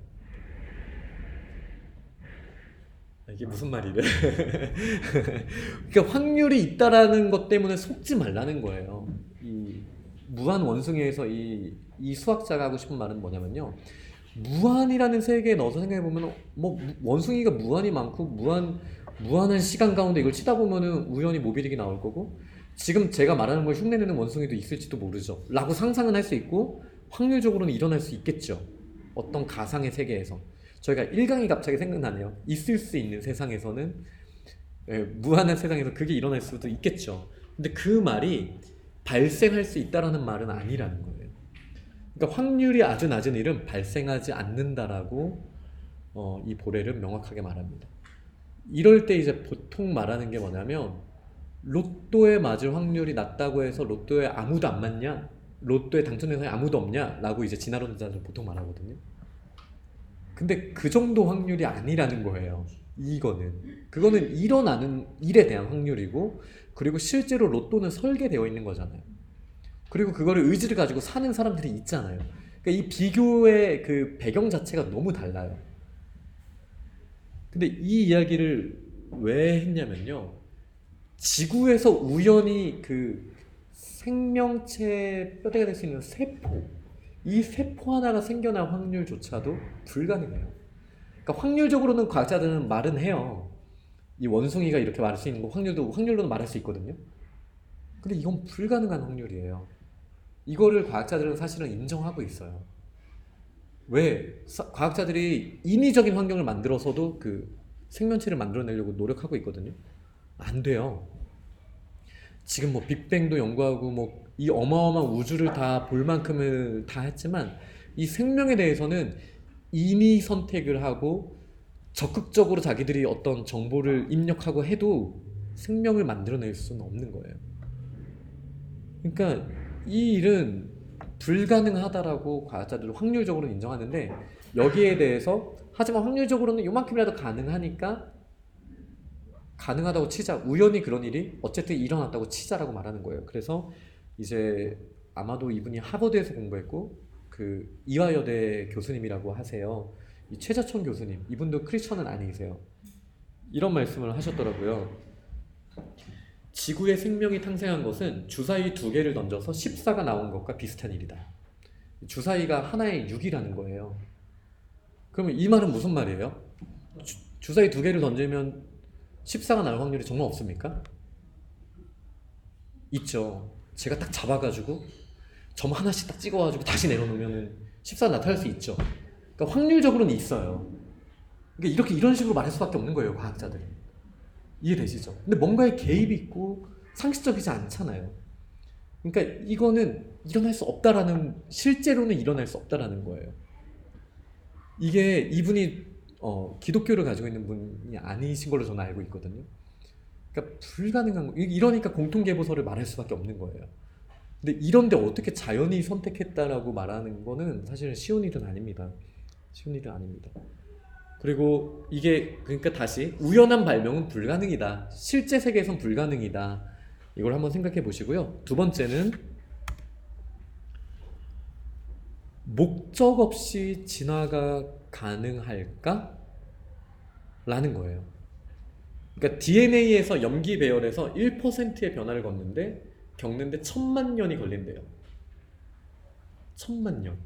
이게 무슨 말이래? 그러니까 확률이 있다라는 것 때문에 속지 말라는 거예요. 이 무한 원숭이에서 이 수학자가 하고 싶은 말은 뭐냐면요, 무한이라는 세계에 넣어서 생각해 보면 뭐 원숭이가 무한히 많고 무한한 시간 가운데 이걸 치다 보면은 우연히 모비딕이 나올 거고, 지금 제가 말하는 걸 흉내내는 원숭이도 있을지도 모르죠 라고 상상은 할 수 있고, 확률적으로는 일어날 수 있겠죠. 어떤 가상의 세계에서. 저희가 일강이 갑자기 생각나네요. 있을 수 있는 세상에서는, 무한한 세상에서 그게 일어날 수도 있겠죠. 근데 그 말이 발생할 수 있다라는 말은 아니라는 거예요. 그러니까 확률이 아주 낮은 일은 발생하지 않는다라고 이 보렐은 명확하게 말합니다. 이럴 때 이제 보통 말하는 게 뭐냐면, 로또에 맞을 확률이 낮다고 해서 로또에 아무도 안 맞냐? 로또에 당첨된 사람이 아무도 없냐? 라고 이제 진화론자들 보통 말하거든요. 근데 그 정도 확률이 아니라는 거예요. 그거는 일어나는 일에 대한 확률이고, 그리고 실제로 로또는 설계되어 있는 거잖아요. 그리고 그거를 의지를 가지고 사는 사람들이 있잖아요. 그러니까 이 비교의 그 배경 자체가 너무 달라요. 근데 이 이야기를 왜 했냐면요, 지구에서 우연히 그 생명체 뼈대가 될 수 있는 이 세포 하나가 생겨날 확률조차도 불가능해요. 그러니까 확률적으로는 과학자들은 말은 해요. 이 원숭이가 이렇게 말할 수 있는 거 확률로는 말할 수 있거든요. 근데 이건 불가능한 확률이에요. 이거를 과학자들은 사실은 인정하고 있어요. 왜? 과학자들이 인위적인 환경을 만들어서도 그 생명체를 만들어내려고 노력하고 있거든요. 안 돼요. 지금 뭐 빅뱅도 연구하고 뭐 이 어마어마한 우주를 다 볼 만큼을 다 했지만, 이 생명에 대해서는 인위 선택을 하고 적극적으로 자기들이 어떤 정보를 입력하고 해도 생명을 만들어낼 수는 없는 거예요. 그러니까 이 일은 불가능하다라고 과학자들은 확률적으로 인정하는데, 여기에 대해서 하지만 확률적으로는 요만큼이라도 가능하니까 가능하다고 치자, 우연히 그런 일이 어쨌든 일어났다고 치자라고 말하는 거예요. 그래서 이제 아마도 이분이 하버드에서 공부했고 그 이화여대 교수님이라고 하세요. 이 최자촌 교수님, 이분도 크리스천은 아니세요. 이런 말씀을 하셨더라고요. 지구의 생명이 탄생한 것은 주사위 2개를 던져서 14가 나온 것과 비슷한 일이다. 주사위가 하나의 6이라는 거예요. 그러면 이 말은 무슨 말이에요? 주사위 2개를 던지면 14가 날 확률이 정말 없습니까? 있죠. 제가 딱 잡아가지고 점 하나씩 딱 찍어가지고 다시 내려놓으면 14가 나타날 수 있죠. 그러니까 확률적으로는 있어요. 그러니까 이런 식으로 말할 수밖에 없는 거예요, 과학자들은. 이해되시죠? 근데 뭔가에 개입이 있고 상식적이지 않잖아요. 그러니까 이거는 일어날 수 없다라는, 실제로는 일어날 수 없다라는 거예요. 이게 이분이 기독교를 가지고 있는 분이 아니신 걸로 저는 알고 있거든요. 그러니까 불가능한 거. 이러니까 공통계보서를 말할 수밖에 없는 거예요. 근데 이런데 어떻게 자연이 선택했다라고 말하는 거는 사실은 쉬운 일은 아닙니다. 쉬운 일은 아닙니다. 그리고 이게, 그러니까 다시 우연한 발명은 불가능이다, 실제 세계에선 불가능이다, 이걸 한번 생각해 보시고요. 두 번째는 목적 없이 진화가 가능할까? 라는 거예요. 그러니까 DNA에서 염기 배열에서 1%의 변화를 겪는데 1000만 년이 걸린대요. 1000만 년.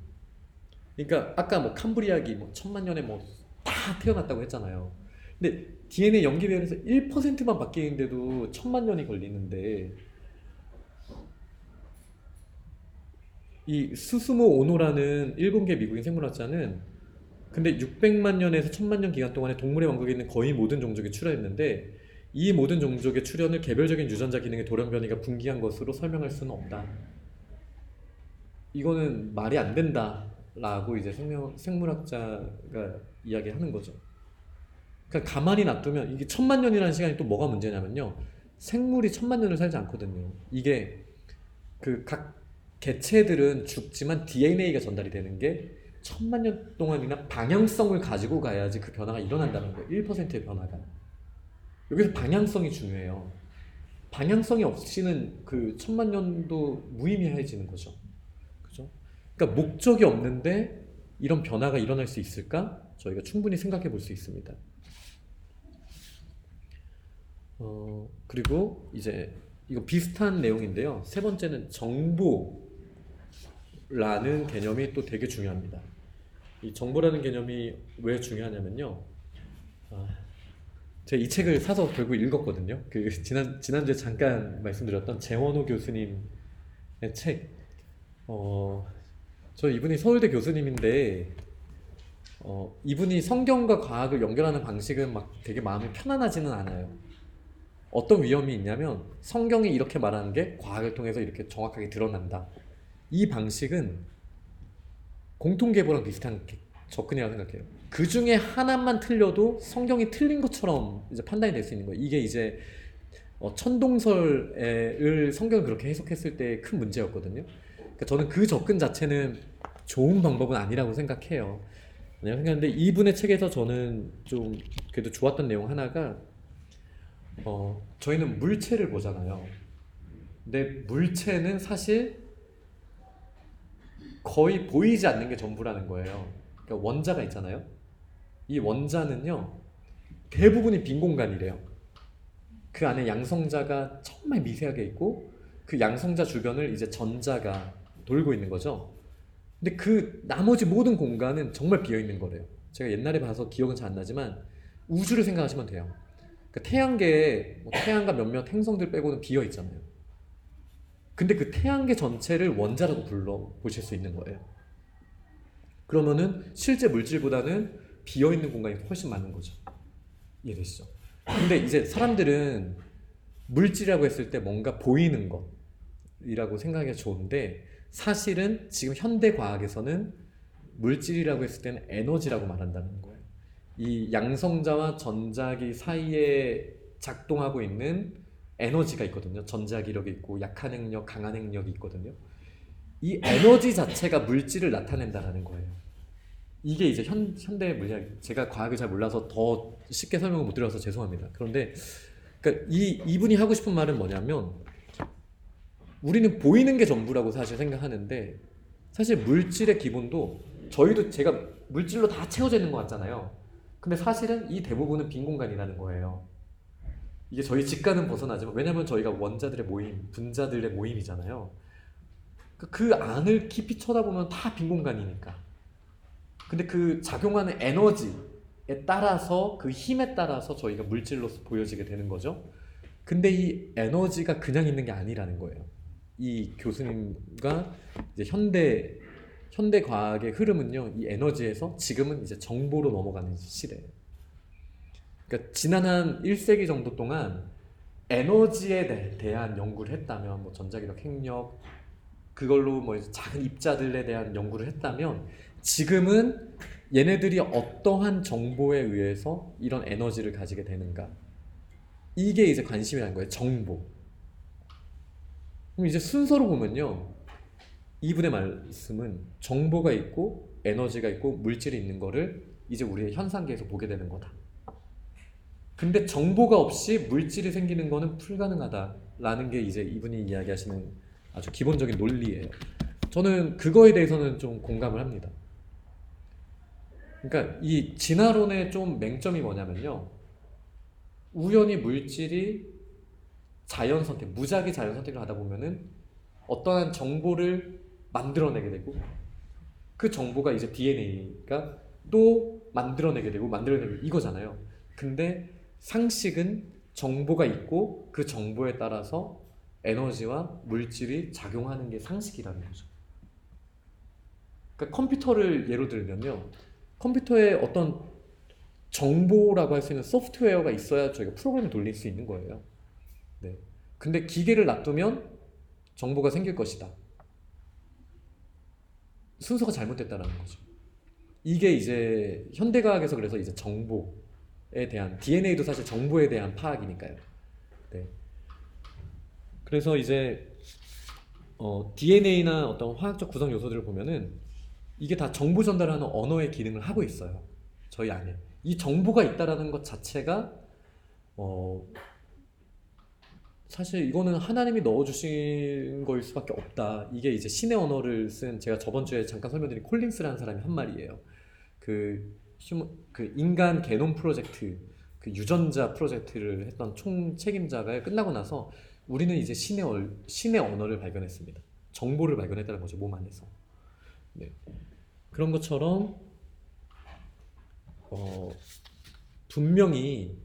그러니까 아까 뭐 캄브리아기 뭐 1000만 년에 뭐 다 태어났다고 했잖아요. 근데 DNA 염기 배열에서 1%만 바뀌는데도 1000만 년이 걸리는데, 이 수수무 오노라는 일본계 미국인 생물학자는 근데 600만 년에서 1000만 년 기간 동안에 동물의 왕국에 있는 거의 모든 종족이 출현했는데, 이 모든 종족의 출현을 개별적인 유전자 기능의 돌연변이가 분기한 것으로 설명할 수는 없다. 이거는 말이 안 된다라고 이제 생물학자가 이야기하는 거죠. 그러니까 가만히 놔두면 이게 1000만 년이라는 시간이 또 뭐가 문제냐면요. 생물이 1000만 년을 살지 않거든요. 이게 그 각 개체들은 죽지만 DNA가 전달이 되는 게 1000만 년 동안이나 방향성을 가지고 가야지 그 변화가 일어난다는 거예요. 1%의 변화가. 여기서 방향성이 중요해요. 방향성이 없이는 그 1000만 년도 무의미해지는 거죠. 그죠? 그러니까 목적이 없는데 이런 변화가 일어날 수 있을까? 저희가 충분히 생각해 볼 수 있습니다. 그리고 이제 이거 비슷한 내용인데요. 세 번째는 정보라는 개념이 또 되게 중요합니다. 이 정보라는 개념이 왜 중요하냐면요. 제가 이 책을 사서 결국 읽었거든요. 그 지난주에 잠깐 말씀드렸던 재원호 교수님의 책. 저 이분이 서울대 교수님인데, 이분이 성경과 과학을 연결하는 방식은 막 되게 마음이 편안하지는 않아요. 어떤 위험이 있냐면 성경이 이렇게 말하는 게 과학을 통해서 이렇게 정확하게 드러난다. 이 방식은 공통계보랑 비슷한 접근이라고 생각해요. 그 중에 하나만 틀려도 성경이 틀린 것처럼 이제 판단이 될 수 있는 거예요. 이게 이제 천동설을 성경을 그렇게 해석했을 때 큰 문제였거든요. 그러니까 저는 그 접근 자체는 좋은 방법은 아니라고 생각해요. 근데 이분의 책에서 저는 좀 그래도 좋았던 내용 하나가, 저희는 물체를 보잖아요. 근데 물체는 사실 거의 보이지 않는 게 전부라는 거예요. 그러니까 원자가 있잖아요. 이 원자는요, 대부분이 빈 공간이래요. 그 안에 양성자가 정말 미세하게 있고, 그 양성자 주변을 이제 전자가 돌고 있는 거죠. 근데 그 나머지 모든 공간은 정말 비어 있는 거래요. 제가 옛날에 봐서 기억은 잘 안 나지만 우주를 생각하시면 돼요. 그러니까 태양계에 태양과 몇몇 행성들 빼고는 비어 있잖아요. 근데 그 태양계 전체를 원자라고 불러 보실 수 있는 거예요. 그러면은 실제 물질보다는 비어 있는 공간이 훨씬 많은 거죠. 이해되시죠? 근데 이제 사람들은 물질이라고 했을 때 뭔가 보이는 것이라고 생각이 좋은데, 사실은 지금 현대 과학에서는 물질이라고 했을 때는 에너지라고 말한다는 거예요. 이 양성자와 전자기 사이에 작동하고 있는 에너지가 있거든요. 전자기력이 있고 약한 핵력, 강한 핵력이 있거든요. 이 에너지 자체가 물질을 나타낸다는 거예요. 이게 이제 현대 물리학, 제가 과학을 잘 몰라서 더 쉽게 설명을 못 드려서 죄송합니다. 그런데 그러니까 이분이 하고 싶은 말은 뭐냐면, 우리는 보이는 게 전부라고 사실 생각하는데, 사실 물질의 기본도 저희도 제가 물질로 다 채워져 있는 것 같잖아요. 근데 사실은 이 대부분은 빈 공간이라는 거예요. 이게 저희 직관은 벗어나지만, 왜냐면 저희가 원자들의 모임, 분자들의 모임이잖아요. 그 안을 깊이 쳐다보면 다 빈 공간이니까. 근데 그 작용하는 에너지에 따라서, 그 힘에 따라서 저희가 물질로서 보여지게 되는 거죠. 근데 이 에너지가 그냥 있는 게 아니라는 거예요. 이 교수님과 이제 현대 과학의 흐름은요, 이 에너지에서 지금은 이제 정보로 넘어가는 시대예요. 그러니까 지난 한 1세기 정도 동안 에너지에 대한 연구를 했다면, 뭐 전자기력, 핵력, 그걸로 뭐 작은 입자들에 대한 연구를 했다면, 지금은 얘네들이 어떠한 정보에 의해서 이런 에너지를 가지게 되는가, 이게 이제 관심이라는 거예요. 정보. 그럼 이제 순서로 보면요, 이분의 말씀은 정보가 있고 에너지가 있고 물질이 있는 거를 이제 우리의 현상계에서 보게 되는 거다. 근데 정보가 없이 물질이 생기는 거는 불가능하다라는 게 이제 이분이 이야기하시는 아주 기본적인 논리예요. 저는 그거에 대해서는 좀 공감을 합니다. 그러니까 이 진화론의 좀 맹점이 뭐냐면요, 우연히 물질이 자연 선택, 무작위 자연 선택을 하다 보면은 어떠한 정보를 만들어내게 되고 그 정보가 이제 DNA가 또 만들어내게 되고 이거잖아요. 근데 상식은 정보가 있고 그 정보에 따라서 에너지와 물질이 작용하는 게 상식이라는 거죠. 그러니까 컴퓨터를 예로 들면요. 컴퓨터에 어떤 정보라고 할 수 있는 소프트웨어가 있어야 저희가 프로그램을 돌릴 수 있는 거예요. 네. 근데 기계를 놔두면 정보가 생길 것이다. 순서가 잘못됐다는 거죠. 이게 이제 현대과학에서 그래서 이제 정보에 대한 DNA도 사실 정보에 대한 파악이니까요. 네. 그래서 이제 DNA나 어떤 화학적 구성 요소들을 보면은 이게 다 정보 전달하는 언어의 기능을 하고 있어요. 저희 안에. 이 정보가 있다라는 것 자체가 사실 이거는 하나님이 넣어주신 거일 수밖에 없다. 이게 이제 신의 언어를 쓴 제가 저번 주에 잠깐 설명드린 콜린스라는 사람이 한 말이에요. 그 인간 게놈 프로젝트, 그 유전자 프로젝트를 했던 총책임자가 끝나고 나서 우리는 이제 신의 언어를 발견했습니다. 정보를 발견했다는 거죠, 몸 안에서. 네. 그런 것처럼 분명히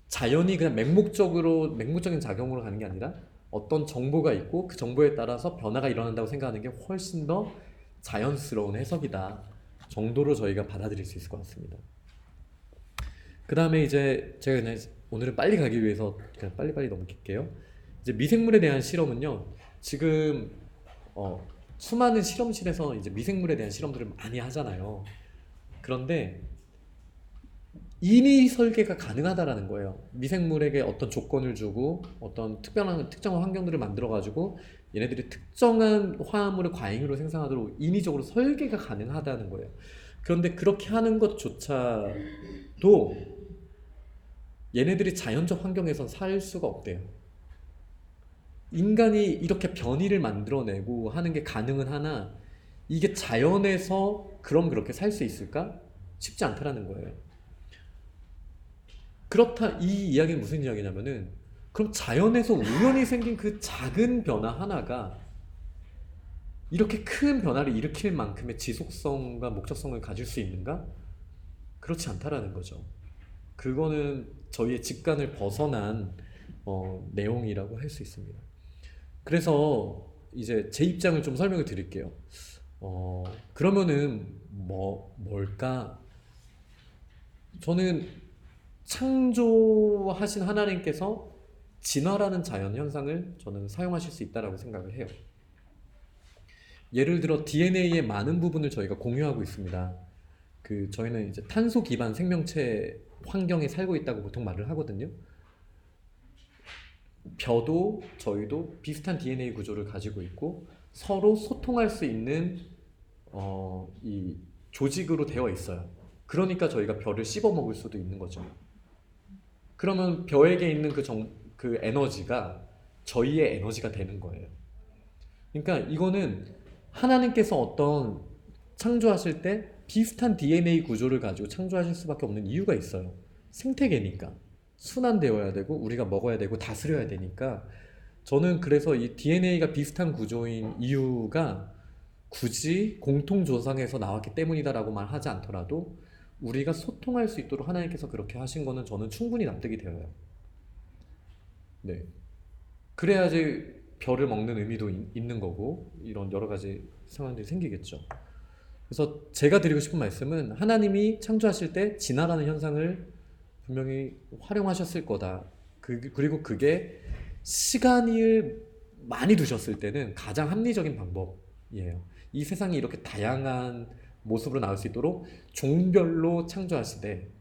자연이 그냥 맹목적인 작용으로 가는 게 아니라 어떤 정보가 있고 그 정보에 따라서 변화가 일어난다고 생각하는 게 훨씬 더 자연스러운 해석이다 정도로 저희가 받아들일 수 있을 것 같습니다. 그 다음에 이제 제가 그냥 오늘은 빨리 가기 위해서 그냥 빨리빨리 넘길게요. 이제 미생물에 대한 실험은요, 지금 수많은 실험실에서 이제 미생물에 대한 실험들을 많이 하잖아요. 그런데 이미 설계가 가능하다라는 거예요. 미생물에게 어떤 조건을 주고 어떤 특정한 환경들을 만들어 가지고 얘네들이 특정한 화합물을 과잉으로 생성하도록 인위적으로 설계가 가능하다는 거예요. 그런데 그렇게 하는 것조차도 얘네들이 자연적 환경에선 살 수가 없대요. 인간이 이렇게 변이를 만들어내고 하는 게 가능은 하나 이게 자연에서 그럼 그렇게 살 수 있을까? 쉽지 않다라는 거예요. 그렇다, 이 이야기는 무슨 이야기냐면은 그럼 자연에서 우연히 생긴 그 작은 변화 하나가 이렇게 큰 변화를 일으킬 만큼의 지속성과 목적성을 가질 수 있는가? 그렇지 않다라는 거죠. 그거는 저희의 직관을 벗어난 내용이라고 할 수 있습니다. 그래서 이제 제 입장을 좀 설명을 드릴게요. 그러면은 뭘까? 저는 창조하신 하나님께서 진화라는 자연 현상을 저는 사용하실 수 있다라고 생각을 해요. 예를 들어 DNA의 많은 부분을 저희가 공유하고 있습니다. 저희는 이제 탄소 기반 생명체 환경에 살고 있다고 보통 말을 하거든요. 벼도 저희도 비슷한 DNA 구조를 가지고 있고 서로 소통할 수 있는 이 조직으로 되어 있어요. 그러니까 저희가 벼를 씹어 먹을 수도 있는 거죠. 그러면 벼에게 있는 그 에너지가 저희의 에너지가 되는 거예요. 그러니까 이거는 하나님께서 어떤 창조하실 때 비슷한 DNA 구조를 가지고 창조하실 수밖에 없는 이유가 있어요. 생태계니까. 순환되어야 되고 우리가 먹어야 되고 다스려야 되니까 저는 그래서 이 DNA가 비슷한 구조인 이유가 굳이 공통조상에서 나왔기 때문이다라고 말하지 않더라도 우리가 소통할 수 있도록 하나님께서 그렇게 하신 거는 저는 충분히 납득이 되어요. 네. 그래야지 벼를 먹는 의미도 있는 거고 이런 여러 가지 상황들이 생기겠죠. 그래서 제가 드리고 싶은 말씀은 하나님이 창조하실 때 진화라는 현상을 분명히 활용하셨을 거다. 그리고 그게 시간을 많이 두셨을 때는 가장 합리적인 방법이에요. 이 세상이 이렇게 다양한 모습으로 나올 수 있도록 종별로 창조하시되,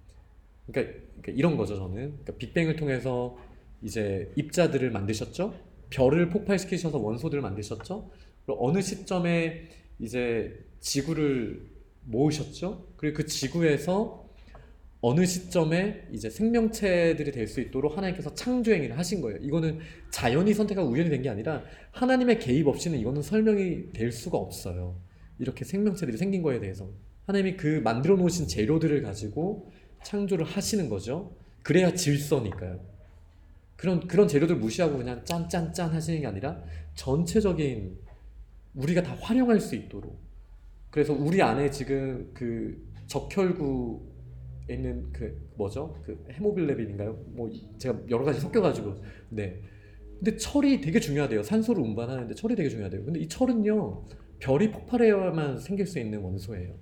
그러니까 이런 거죠. 저는 그러니까 빅뱅을 통해서 이제 입자들을 만드셨죠. 별을 폭발시키셔서 원소들을 만드셨죠. 그리고 어느 시점에 이제 지구를 모으셨죠. 그리고 그 지구에서 어느 시점에 이제 생명체들이 될 수 있도록 하나님께서 창조 행위를 하신 거예요. 이거는 자연이 선택하고 우연히 된 게 아니라 하나님의 개입 없이는 이거는 설명이 될 수가 없어요. 이렇게 생명체들이 생긴 거에 대해서 하나님이 그 만들어 놓으신 재료들을 가지고 창조를 하시는 거죠. 그래야 질서니까요. 그런 재료들 무시하고 그냥 짠짠짠 하시는 게 아니라 전체적인 우리가 다 활용할 수 있도록. 그래서 우리 안에 지금 그 적혈구에 있는 그 뭐죠? 그 헤모글로빈인가요? 뭐 제가 여러 가지 섞여가지고 네. 근데 철이 되게 중요하대요. 산소를 운반하는데 철이 되게 중요하대요. 근데 이 철은요, 별이 폭발해야만 생길 수 있는 원소예요.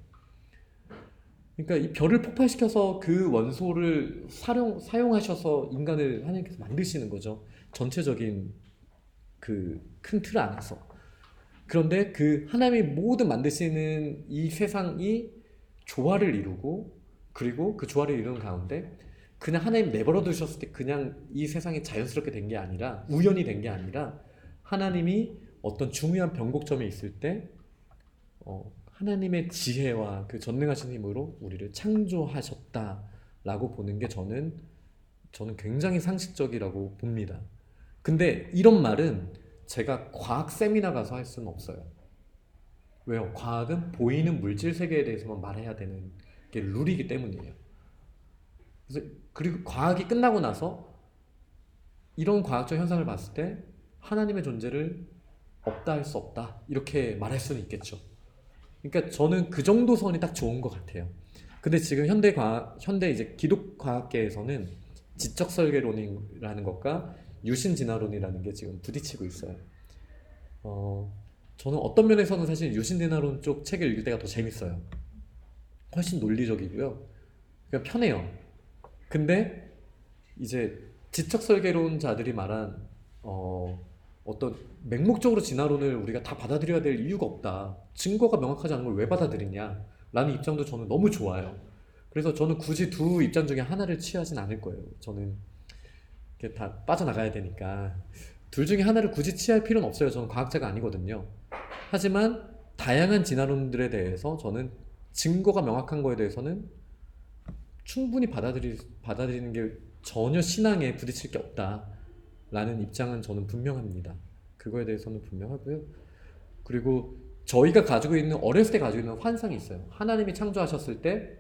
그러니까 이 별을 폭발시켜서 그 원소를 사용하셔서 인간을 하나님께서 만드시는 거죠. 전체적인 그 큰 틀 안에서. 그런데 그 하나님이 모든 만드시는 이 세상이 조화를 이루고, 그리고 그 조화를 이루는 가운데 그냥 하나님 내버려 두셨을 때 그냥 이 세상이 자연스럽게 된 게 아니라, 우연히 된 게 아니라, 하나님이 어떤 중요한 변곡점에 있을 때 하나님의 지혜와 그 전능하신 힘으로 우리를 창조하셨다라고 보는 게 저는 굉장히 상식적이라고 봅니다. 근데 이런 말은 제가 과학 세미나 가서 할 수는 없어요. 왜요? 과학은 보이는 물질 세계에 대해서만 말해야 되는 게 룰이기 때문이에요. 그래서 그리고 과학이 끝나고 나서 이런 과학적 현상을 봤을 때 하나님의 존재를 없다 할 수 없다 이렇게 말할 수는 있겠죠. 그러니까 저는 그 정도 선이 딱 좋은 것 같아요. 근데 지금 현대 이제 기독 과학계에서는 지적 설계론이라는 것과 유신 진화론이라는 게 지금 부딪히고 있어요. 어, 저는 어떤 면에서는 사실 유신 진화론 쪽 책을 읽을 때가 더 재밌어요. 훨씬 논리적이고요. 그냥 편해요. 근데 이제 지적 설계론자들이 말한 어떤 맹목적으로 진화론을 우리가 다 받아들여야 될 이유가 없다. 증거가 명확하지 않은 걸 왜 받아들이냐? 라는 입장도 저는 너무 좋아요. 그래서 저는 굳이 두 입장 중에 하나를 취하진 않을 거예요. 저는 이렇게 다 빠져나가야 되니까. 둘 중에 하나를 굳이 취할 필요는 없어요. 저는 과학자가 아니거든요. 하지만 다양한 진화론들에 대해서 저는 증거가 명확한 거에 대해서는 충분히 받아들이는 게 전혀 신앙에 부딪힐 게 없다라는 입장은 저는 분명합니다. 그거에 대해서는 분명하고요. 그리고 저희가 가지고 있는, 어렸을 때 가지고 있는 환상이 있어요. 하나님이 창조하셨을 때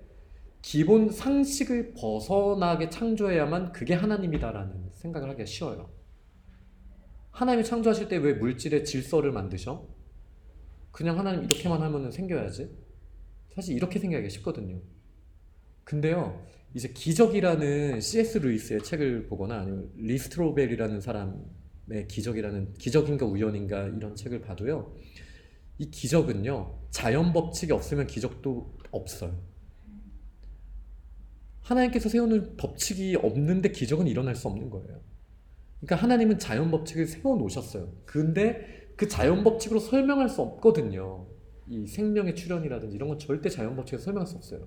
기본 상식을 벗어나게 창조해야만 그게 하나님이다라는 생각을 하기가 쉬워요. 하나님이 창조하실 때 왜 물질의 질서를 만드셔? 그냥 하나님 이렇게만 하면 생겨야지. 사실 이렇게 생각하기가 쉽거든요. 근데요, 이제 기적이라는 C.S. 루이스의 책을 보거나 아니면 리 스트로벨이라는 사람의 기적인가 우연인가 이런 책을 봐도요, 이 기적은요, 자연 법칙이 없으면 기적도 없어요. 하나님께서 세우는 법칙이 없는데 기적은 일어날 수 없는 거예요. 그러니까 하나님은 자연 법칙을 세워 놓으셨어요. 근데 그 자연 법칙으로 설명할 수 없거든요. 이 생명의 출현이라든지 이런 건 절대 자연 법칙에서 설명할 수 없어요.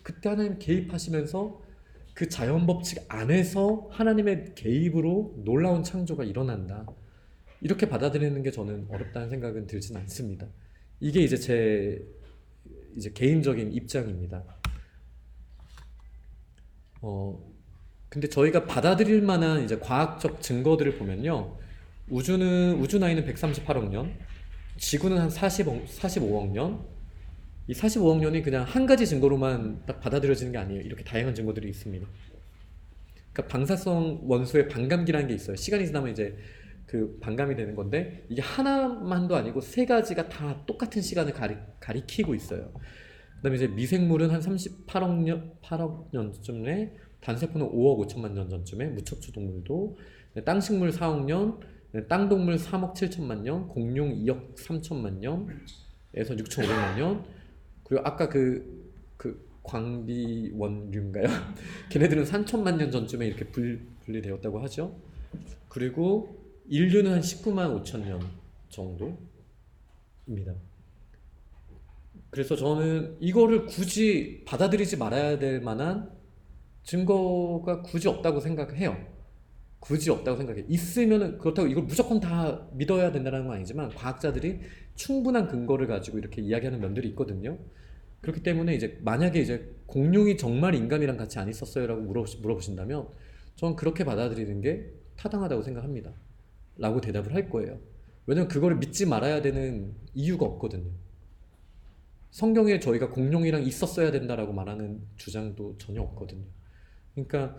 그때 하나님 개입하시면서 그 자연 법칙 안에서 하나님의 개입으로 놀라운 창조가 일어난다. 이렇게 받아들이는 게 저는 어렵다는 생각은 들진 않습니다. 이게 이제 제 개인적인 입장입니다. 근데 저희가 받아들일 만한 이제 과학적 증거들을 보면요. 우주 나이는 138억 년, 지구는 한 45억 년. 이 45억 년이 그냥 한 가지 증거로만 딱 받아들여지는 게 아니에요. 이렇게 다양한 증거들이 있습니다. 그러니까 방사성 원소의 반감기라는 게 있어요. 시간이 지나면 이제 그 반감이 되는 건데, 이게 하나만도 아니고 세 가지가 다 똑같은 시간을 가리키고 있어요. 그다음에 이제 미생물은 한 38억 년쯤에, 단세포는 5억 5천만 년 전쯤에, 무척추 동물도, 땅식물 4억 년, 땅동물 3억 7천만 년, 공룡 2억 3천만 년에서 6,500만 년, 그리고 아까 그 광비원류인가요? 걔네들은 3천만 년 전쯤에 이렇게 분리되었다고 하죠. 그리고 인류는 한 19만 5천 년 정도입니다. 그래서 저는 이거를 굳이 받아들이지 말아야 될 만한 증거가 굳이 없다고 생각해요. 굳이 없다고 생각해요. 있으면은, 그렇다고 이걸 무조건 다 믿어야 된다는 건 아니지만, 과학자들이 충분한 근거를 가지고 이렇게 이야기하는 면들이 있거든요. 그렇기 때문에 이제 만약에 이제 공룡이 정말 인간이랑 같이 안 있었어요라고 물어보신다면, 저는 그렇게 받아들이는 게 타당하다고 생각합니다. 라고 대답을 할 거예요. 왜냐면 그거를 믿지 말아야 되는 이유가 없거든요. 성경에 저희가 공룡이랑 있었어야 된다라고 말하는 주장도 전혀 없거든요. 그러니까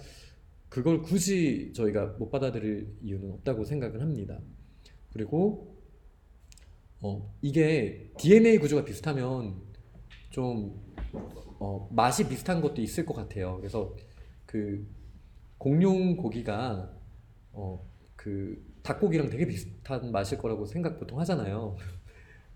그걸 굳이 저희가 못 받아들일 이유는 없다고 생각을 합니다. 그리고 이게 DNA 구조가 비슷하면 좀 맛이 비슷한 것도 있을 것 같아요. 그래서 그 공룡 고기가 그 닭고기랑 되게 비슷한 맛일 거라고 생각 보통 하잖아요.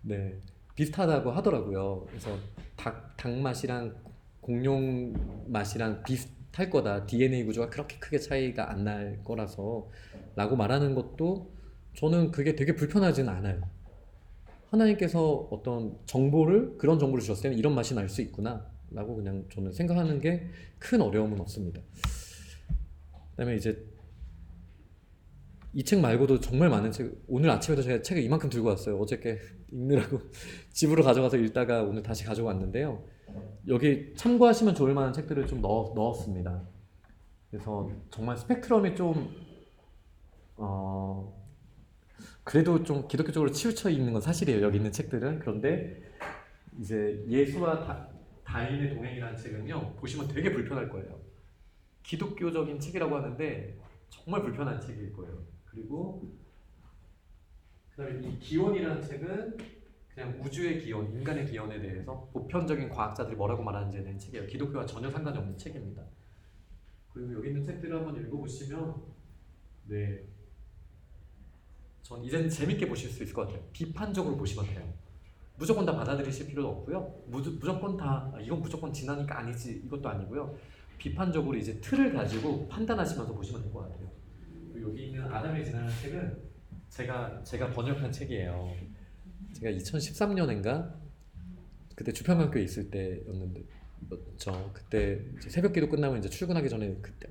네, 비슷하다고 하더라고요. 그래서 닭 맛이랑 공룡 맛이랑 비슷할 거다. DNA 구조가 그렇게 크게 차이가 안 날 거라서 라고 말하는 것도 저는 그게 되게 불편하지는 않아요. 하나님께서 어떤 그런 정보를 주셨을 때는 이런 맛이 날 수 있구나 라고 그냥 저는 생각하는 게 큰 어려움은 없습니다. 그다음에 이제 이 책 말고도 정말 많은 책, 오늘 아침에도 제가 책을 이만큼 들고 왔어요. 어저께 읽느라고 집으로 가져가서 읽다가 오늘 다시 가져왔는데요. 여기 참고하시면 좋을 만한 책들을 좀 넣었습니다. 그래서 정말 스펙트럼이 좀 그래도 좀 기독교적으로 치우쳐 있는 건 사실이에요. 여기 있는 책들은. 그런데 이제 예수와 다인의 동행이라는 책은요, 보시면 되게 불편할 거예요. 기독교적인 책이라고 하는데 정말 불편한 책일 거예요. 그리고 그다음에 이 기원이라는 책은 그냥 우주의 기원, 인간의 기원에 대해서 보편적인 과학자들이 뭐라고 말하는지에 대한 책이에요. 기독교와 전혀 상관이 없는 책입니다. 그리고 여기 있는 책들을 한번 읽어보시면 네, 전 이제는 재밌게 보실 수 있을 것 같아요. 비판적으로 보시면 돼요. 무조건 다 받아들이실 필요도 없고요. 무조건 다 이건 무조건 지나니까 아니지 이것도 아니고요. 비판적으로 이제 틀을 가지고 판단하시면서 보시면 될 것 같아요. 여기 있는 아담의 지나는 책은 제가 번역한 책이에요. 제가 2013년인가 그때 주평강교에 있을 때였는데 그때 이제 새벽기도 끝나면 이제 출근하기 전에 그때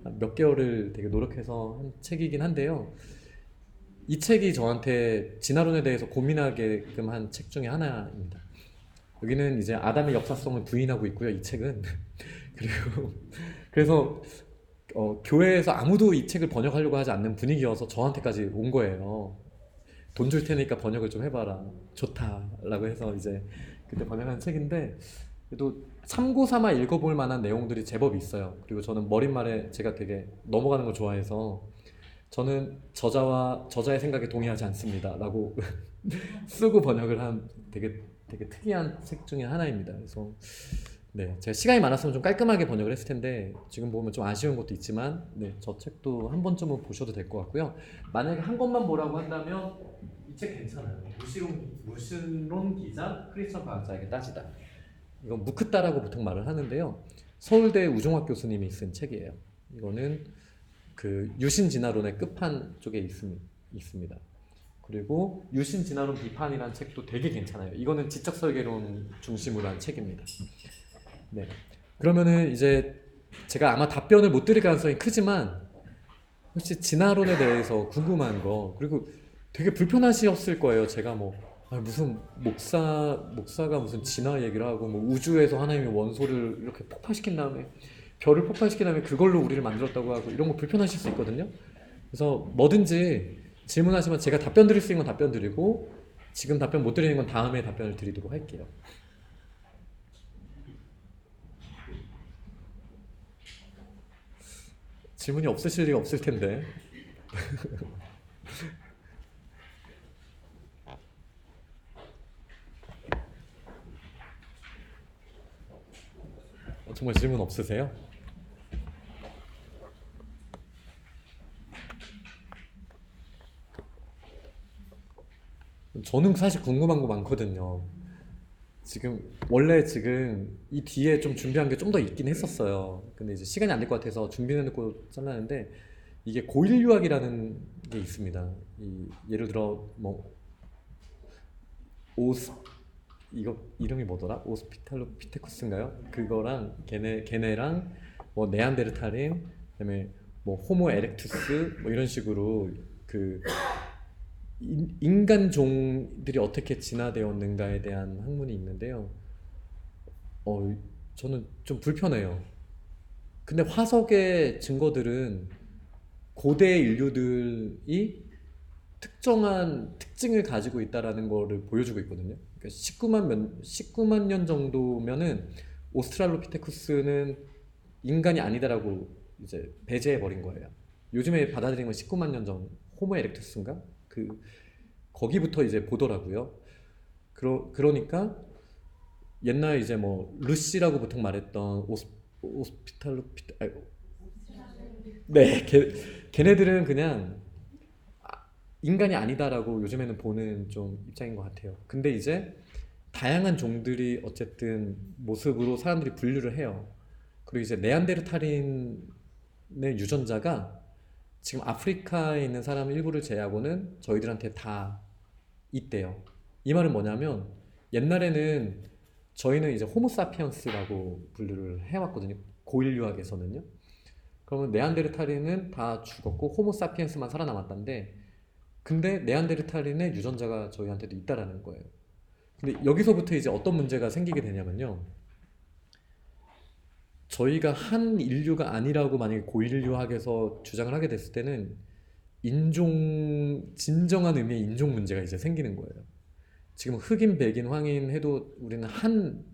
막 몇 개월을 되게 노력해서 한 책이긴 한데요. 이 책이 저한테 진화론에 대해서 고민하게끔 한 책 중에 하나입니다. 여기는 이제 아담의 역사성을 부인하고 있고요. 이 책은 그리고 그래서 교회에서 아무도 이 책을 번역하려고 하지 않는 분위기여서 저한테까지 온 거예요. 돈 줄 테니까 번역을 좀 해봐라. 좋다라고 해서 이제 그때 번역한 책인데 그래도 참고 삼아 읽어볼 만한 내용들이 제법 있어요. 그리고 저는 머릿말에 제가 되게 넘어가는 걸 좋아해서 저는 저자의 생각에 동의하지 않습니다라고 쓰고 번역을 한 되게 특이한 책 중에 하나입니다. 그래서 네, 제가 시간이 많았으면 좀 깔끔하게 번역을 했을 텐데 지금 보면 좀 아쉬운 것도 있지만 네, 저 책도 한 번쯤은 보셔도 될 것 같고요. 만약에 한 권만 보라고 한다면 이 책 괜찮아요. 무신론 기자 크리스천 과학자에게 따지다. 이건 무크따라고 보통 말을 하는데요. 서울대 우종학 교수님이 쓴 책이에요. 이거는 그 유신 진화론의 끝판 쪽에 있습니다. 그리고 유신 진화론 비판이라는 책도 되게 괜찮아요. 이거는 지적 설계론 중심으로 한 책입니다. 네. 그러면은 이제 제가 아마 답변을 못 드릴 가능성이 크지만 혹시 진화론에 대해서 궁금한 거 그리고 되게 불편하셨을 거예요. 제가 무슨 목사가 무슨 진화 얘기를 하고 우주에서 하나님의 원소를 이렇게 폭발시킨 다음에 별을 폭발시킨 다음에 그걸로 우리를 만들었다고 하고 이런 거 불편하실 수 있거든요. 그래서 뭐든지 질문하시면 제가 답변 드릴 수 있는 건 답변 드리고 지금 답변 못 드리는 건 다음에 답변을 드리도록 할게요. 질문이 없으실 리가 없을 텐데. 정말 질문 없으세요? 저는 사실 궁금한 거 많거든요. 원래 이 뒤에 좀 준비한 게 좀 더 있긴 했었어요. 근데 이제 시간이 안 될 것 같아서 준비해놓고 잘랐는데 이게 고인류학이라는 게 있습니다. 예를 들어 이거 이름이 뭐더라? 오스피탈로피테쿠스인가요? 그거랑 걔네랑 네안데르탈인 그다음에 호모 에렉투스 이런 식으로 그 인간 종들이 어떻게 진화되었는가에 대한 학문이 있는데요. 저는 좀 불편해요. 근데 화석의 증거들은 고대 인류들이 특정한 특징을 가지고 있다라는 거를 보여주고 있거든요. 그러니까 19만 년 정도면은 오스트랄로피테쿠스는 인간이 아니다라고 이제 배제해 버린 거예요. 요즘에 받아들인 건 19만 년 전 호모 에렉투스인가 그 거기부터 이제 보더라고요. 그러니까 옛날 이제 뭐 루시라고 보통 말했던 오스피탈로피테 네, 걔네들은 그냥 인간이 아니다라고 요즘에는 보는 좀 입장인 것 같아요. 근데 이제 다양한 종들이 어쨌든 모습으로 사람들이 분류를 해요. 그리고 이제 네안데르탈인의 유전자가 지금 아프리카에 있는 사람 일부를 제외하고는 저희들한테 다 있대요. 이 말은 뭐냐면 옛날에는 저희는 이제 호모사피언스라고 분류를 해왔거든요. 고인류학에서는요. 그러면 네안데르탈인은 다 죽었고 호모사피엔스만 살아남았다는데 근데 네안데르탈인의 유전자가 저희한테도 있다라는 거예요. 근데 여기서부터 이제 어떤 문제가 생기게 되냐면요. 저희가 한 인류가 아니라고 만약에 고인류학에서 주장을 하게 됐을 때는 진정한 의미의 인종 문제가 이제 생기는 거예요. 지금 흑인, 백인, 황인 해도 우리는 한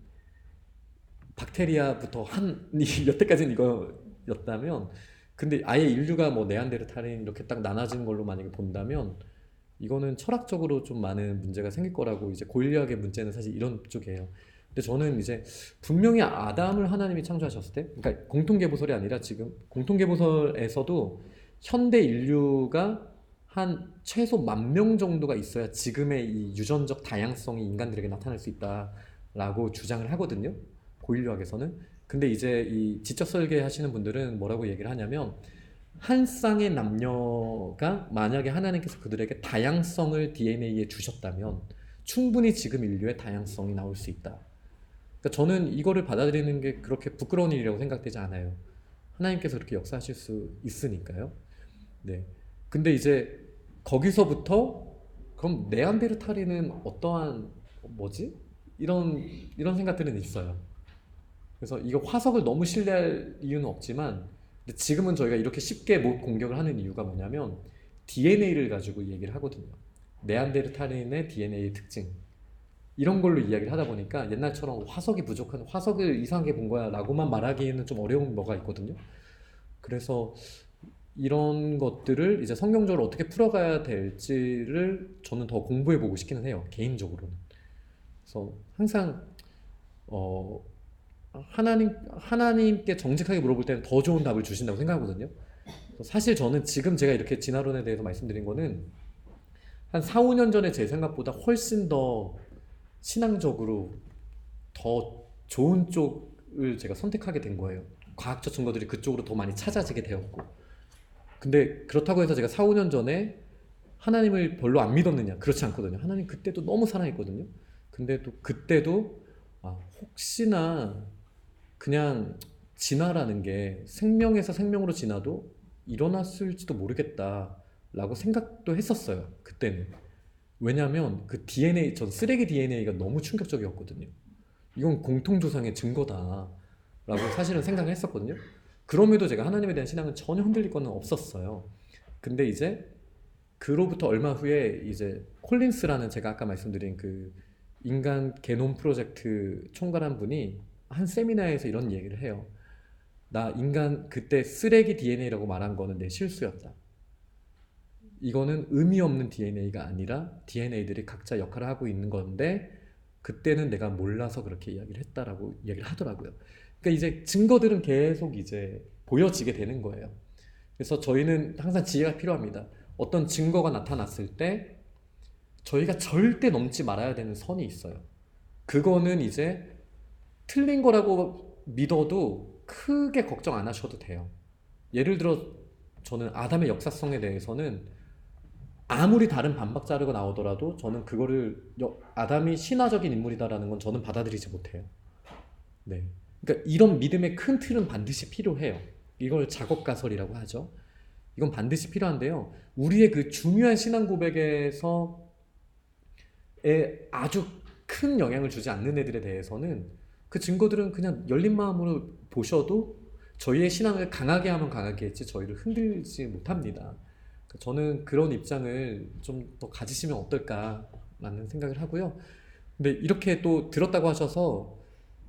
박테리아부터 한 몇 대까지는 이거였다면 근데 아예 인류가 뭐 네안데르탈인 이렇게 딱 나눠진 걸로 만약에 본다면 이거는 철학적으로 좀 많은 문제가 생길 거라고 이제 고인류학의 문제는 사실 이런 쪽이에요. 근데 저는 이제 분명히 아담을 하나님이 창조하셨을 때, 그러니까 공통계보설이 아니라 지금 공통계보설에서도 현대 인류가 한 최소 10,000명 정도가 있어야 지금의 이 유전적 다양성이 인간들에게 나타날 수 있다라고 주장을 하거든요. 고인류학에서는. 근데 이제 이 지적 설계 하시는 분들은 뭐라고 얘기를 하냐면 한 쌍의 남녀가 만약에 하나님께서 그들에게 다양성을 DNA에 주셨다면 충분히 지금 인류의 다양성이 나올 수 있다. 그러니까 저는 이거를 받아들이는 게 그렇게 부끄러운 일이라고 생각되지 않아요. 하나님께서 그렇게 역사하실 수 있으니까요. 네. 근데 이제 거기서부터 그럼 네안데르탈인은 어떠한 뭐지? 이런 생각들은 있어요. 그래서 이거 화석을 너무 신뢰할 이유는 없지만 근데 지금은 저희가 이렇게 쉽게 못 공격을 하는 이유가 뭐냐면 DNA를 가지고 얘기를 하거든요. 네안데르탈인의 DNA 특징 이런 걸로 이야기를 하다 보니까 옛날처럼 화석이 부족한 화석을 이상하게 본 거야 라고만 말하기에는 좀 어려운 뭐가 있거든요. 그래서 이런 것들을 이제 성경적으로 어떻게 풀어가야 될지를 저는 더 공부해 보고 싶기는 해요. 개인적으로는. 그래서 항상 어, 하나님께 정직하게 물어볼 때는 더 좋은 답을 주신다고 생각하거든요. 사실 저는 지금 제가 이렇게 진화론에 대해서 말씀드린 거는 한 4, 5년 전에 제 생각보다 훨씬 더 신앙적으로 더 좋은 쪽을 제가 선택하게 된 거예요. 과학적 증거들이 그쪽으로 더 많이 찾아지게 되었고. 근데 그렇다고 해서 제가 4, 5년 전에 하나님을 별로 안 믿었느냐? 그렇지 않거든요. 하나님 그때도 너무 사랑했거든요. 근데 또 그때도 혹시나 그냥 진화라는 게 생명에서 생명으로 진화도 일어났을지도 모르겠다라고 생각도 했었어요. 그때는. 왜냐하면 그 DNA, 전 쓰레기 DNA가 너무 충격적이었거든요. 이건 공통조상의 증거다라고 사실은 생각을 했었거든요. 그럼에도 제가 하나님에 대한 신앙은 전혀 흔들릴 거는 없었어요. 근데 이제 그로부터 얼마 후에 이제 콜린스라는 제가 아까 말씀드린 그 인간 게놈 프로젝트 총괄한 분이 한 세미나에서 이런 얘기를 해요. 나 인간 그때 쓰레기 DNA라고 말한 거는 내 실수였다. 이거는 의미 없는 DNA가 아니라 DNA들이 각자 역할을 하고 있는 건데 그때는 내가 몰라서 그렇게 이야기를 했다라고 이야기를 하더라고요. 그러니까 이제 증거들은 계속 이제 보여지게 되는 거예요. 그래서 저희는 항상 지혜가 필요합니다. 어떤 증거가 나타났을 때 저희가 절대 넘지 말아야 되는 선이 있어요. 그거는 이제 틀린 거라고 믿어도 크게 걱정 안 하셔도 돼요. 예를 들어 저는 아담의 역사성에 대해서는 아무리 다른 반박 자료가 나오더라도 저는 그거를 아담이 신화적인 인물이다라는 건 저는 받아들이지 못해요. 네. 그러니까 이런 믿음의 큰 틀은 반드시 필요해요. 이걸 작업가설이라고 하죠. 이건 반드시 필요한데요. 우리의 그 중요한 신앙 고백에서의 아주 큰 영향을 주지 않는 애들에 대해서는 그 증거들은 그냥 열린 마음으로 보셔도 저희의 신앙을 강하게 하면 강하게 했지 저희를 흔들지 못합니다. 저는 그런 입장을 좀 더 가지시면 어떨까라는 생각을 하고요. 근데 이렇게 또 들었다고 하셔서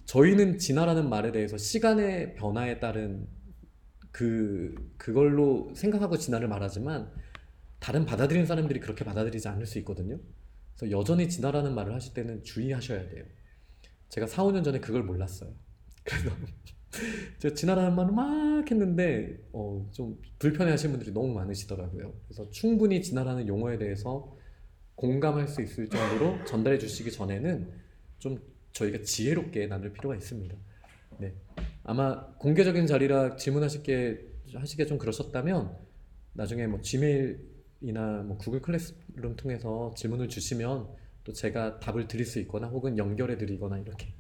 저희는 진화라는 말에 대해서 시간의 변화에 따른 그걸로 생각하고 진화를 말하지만 다른 받아들이는 사람들이 그렇게 받아들이지 않을 수 있거든요. 그래서 여전히 진화라는 말을 하실 때는 주의하셔야 돼요. 제가 4, 5년 전에 그걸 몰랐어요. 그래서 제가 진화라는 말을 막 했는데 좀 불편해하시는 분들이 너무 많으시더라고요. 그래서 충분히 진화라는 용어에 대해서 공감할 수 있을 정도로 전달해 주시기 전에는 좀 저희가 지혜롭게 나눌 필요가 있습니다. 네. 아마 공개적인 자리라 하시게 좀 그러셨다면 나중에 뭐 지메일이나 뭐 구글 클래스룸 통해서 질문을 주시면 또 제가 답을 드릴 수 있거나 혹은 연결해 드리거나 이렇게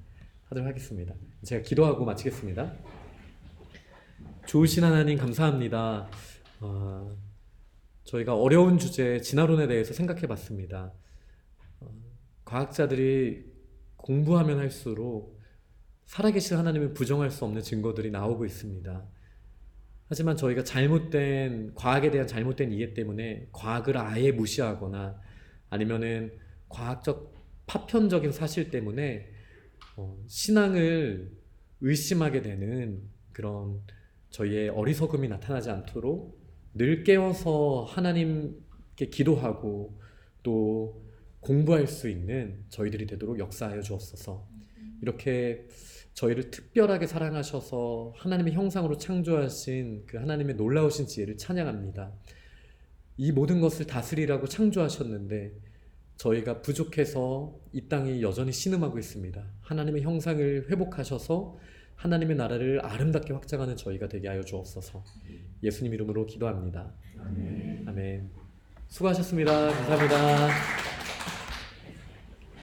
하도록 하겠습니다. 제가 기도하고 마치겠습니다. 좋으신 하나님 감사합니다. 저희가 어려운 주제 진화론에 대해서 생각해 봤습니다. 과학자들이 공부하면 할수록 살아계신 하나님을 부정할 수 없는 증거들이 나오고 있습니다. 하지만 저희가 과학에 대한 잘못된 이해 때문에 과학을 아예 무시하거나 아니면은 과학적 파편적인 사실 때문에 신앙을 의심하게 되는 그런 저희의 어리석음이 나타나지 않도록 늘 깨어서 하나님께 기도하고 또 공부할 수 있는 저희들이 되도록 역사하여 주옵소서. 이렇게 저희를 특별하게 사랑하셔서 하나님의 형상으로 창조하신 그 하나님의 놀라우신 지혜를 찬양합니다. 이 모든 것을 다스리라고 창조하셨는데 저희가 부족해서 이 땅이 여전히 신음하고 있습니다. 하나님의 형상을 회복하셔서 하나님의 나라를 아름답게 확장하는 저희가 되게 하여 주옵소서. 예수님 이름으로 기도합니다. 아멘. 수고하셨습니다. 감사합니다.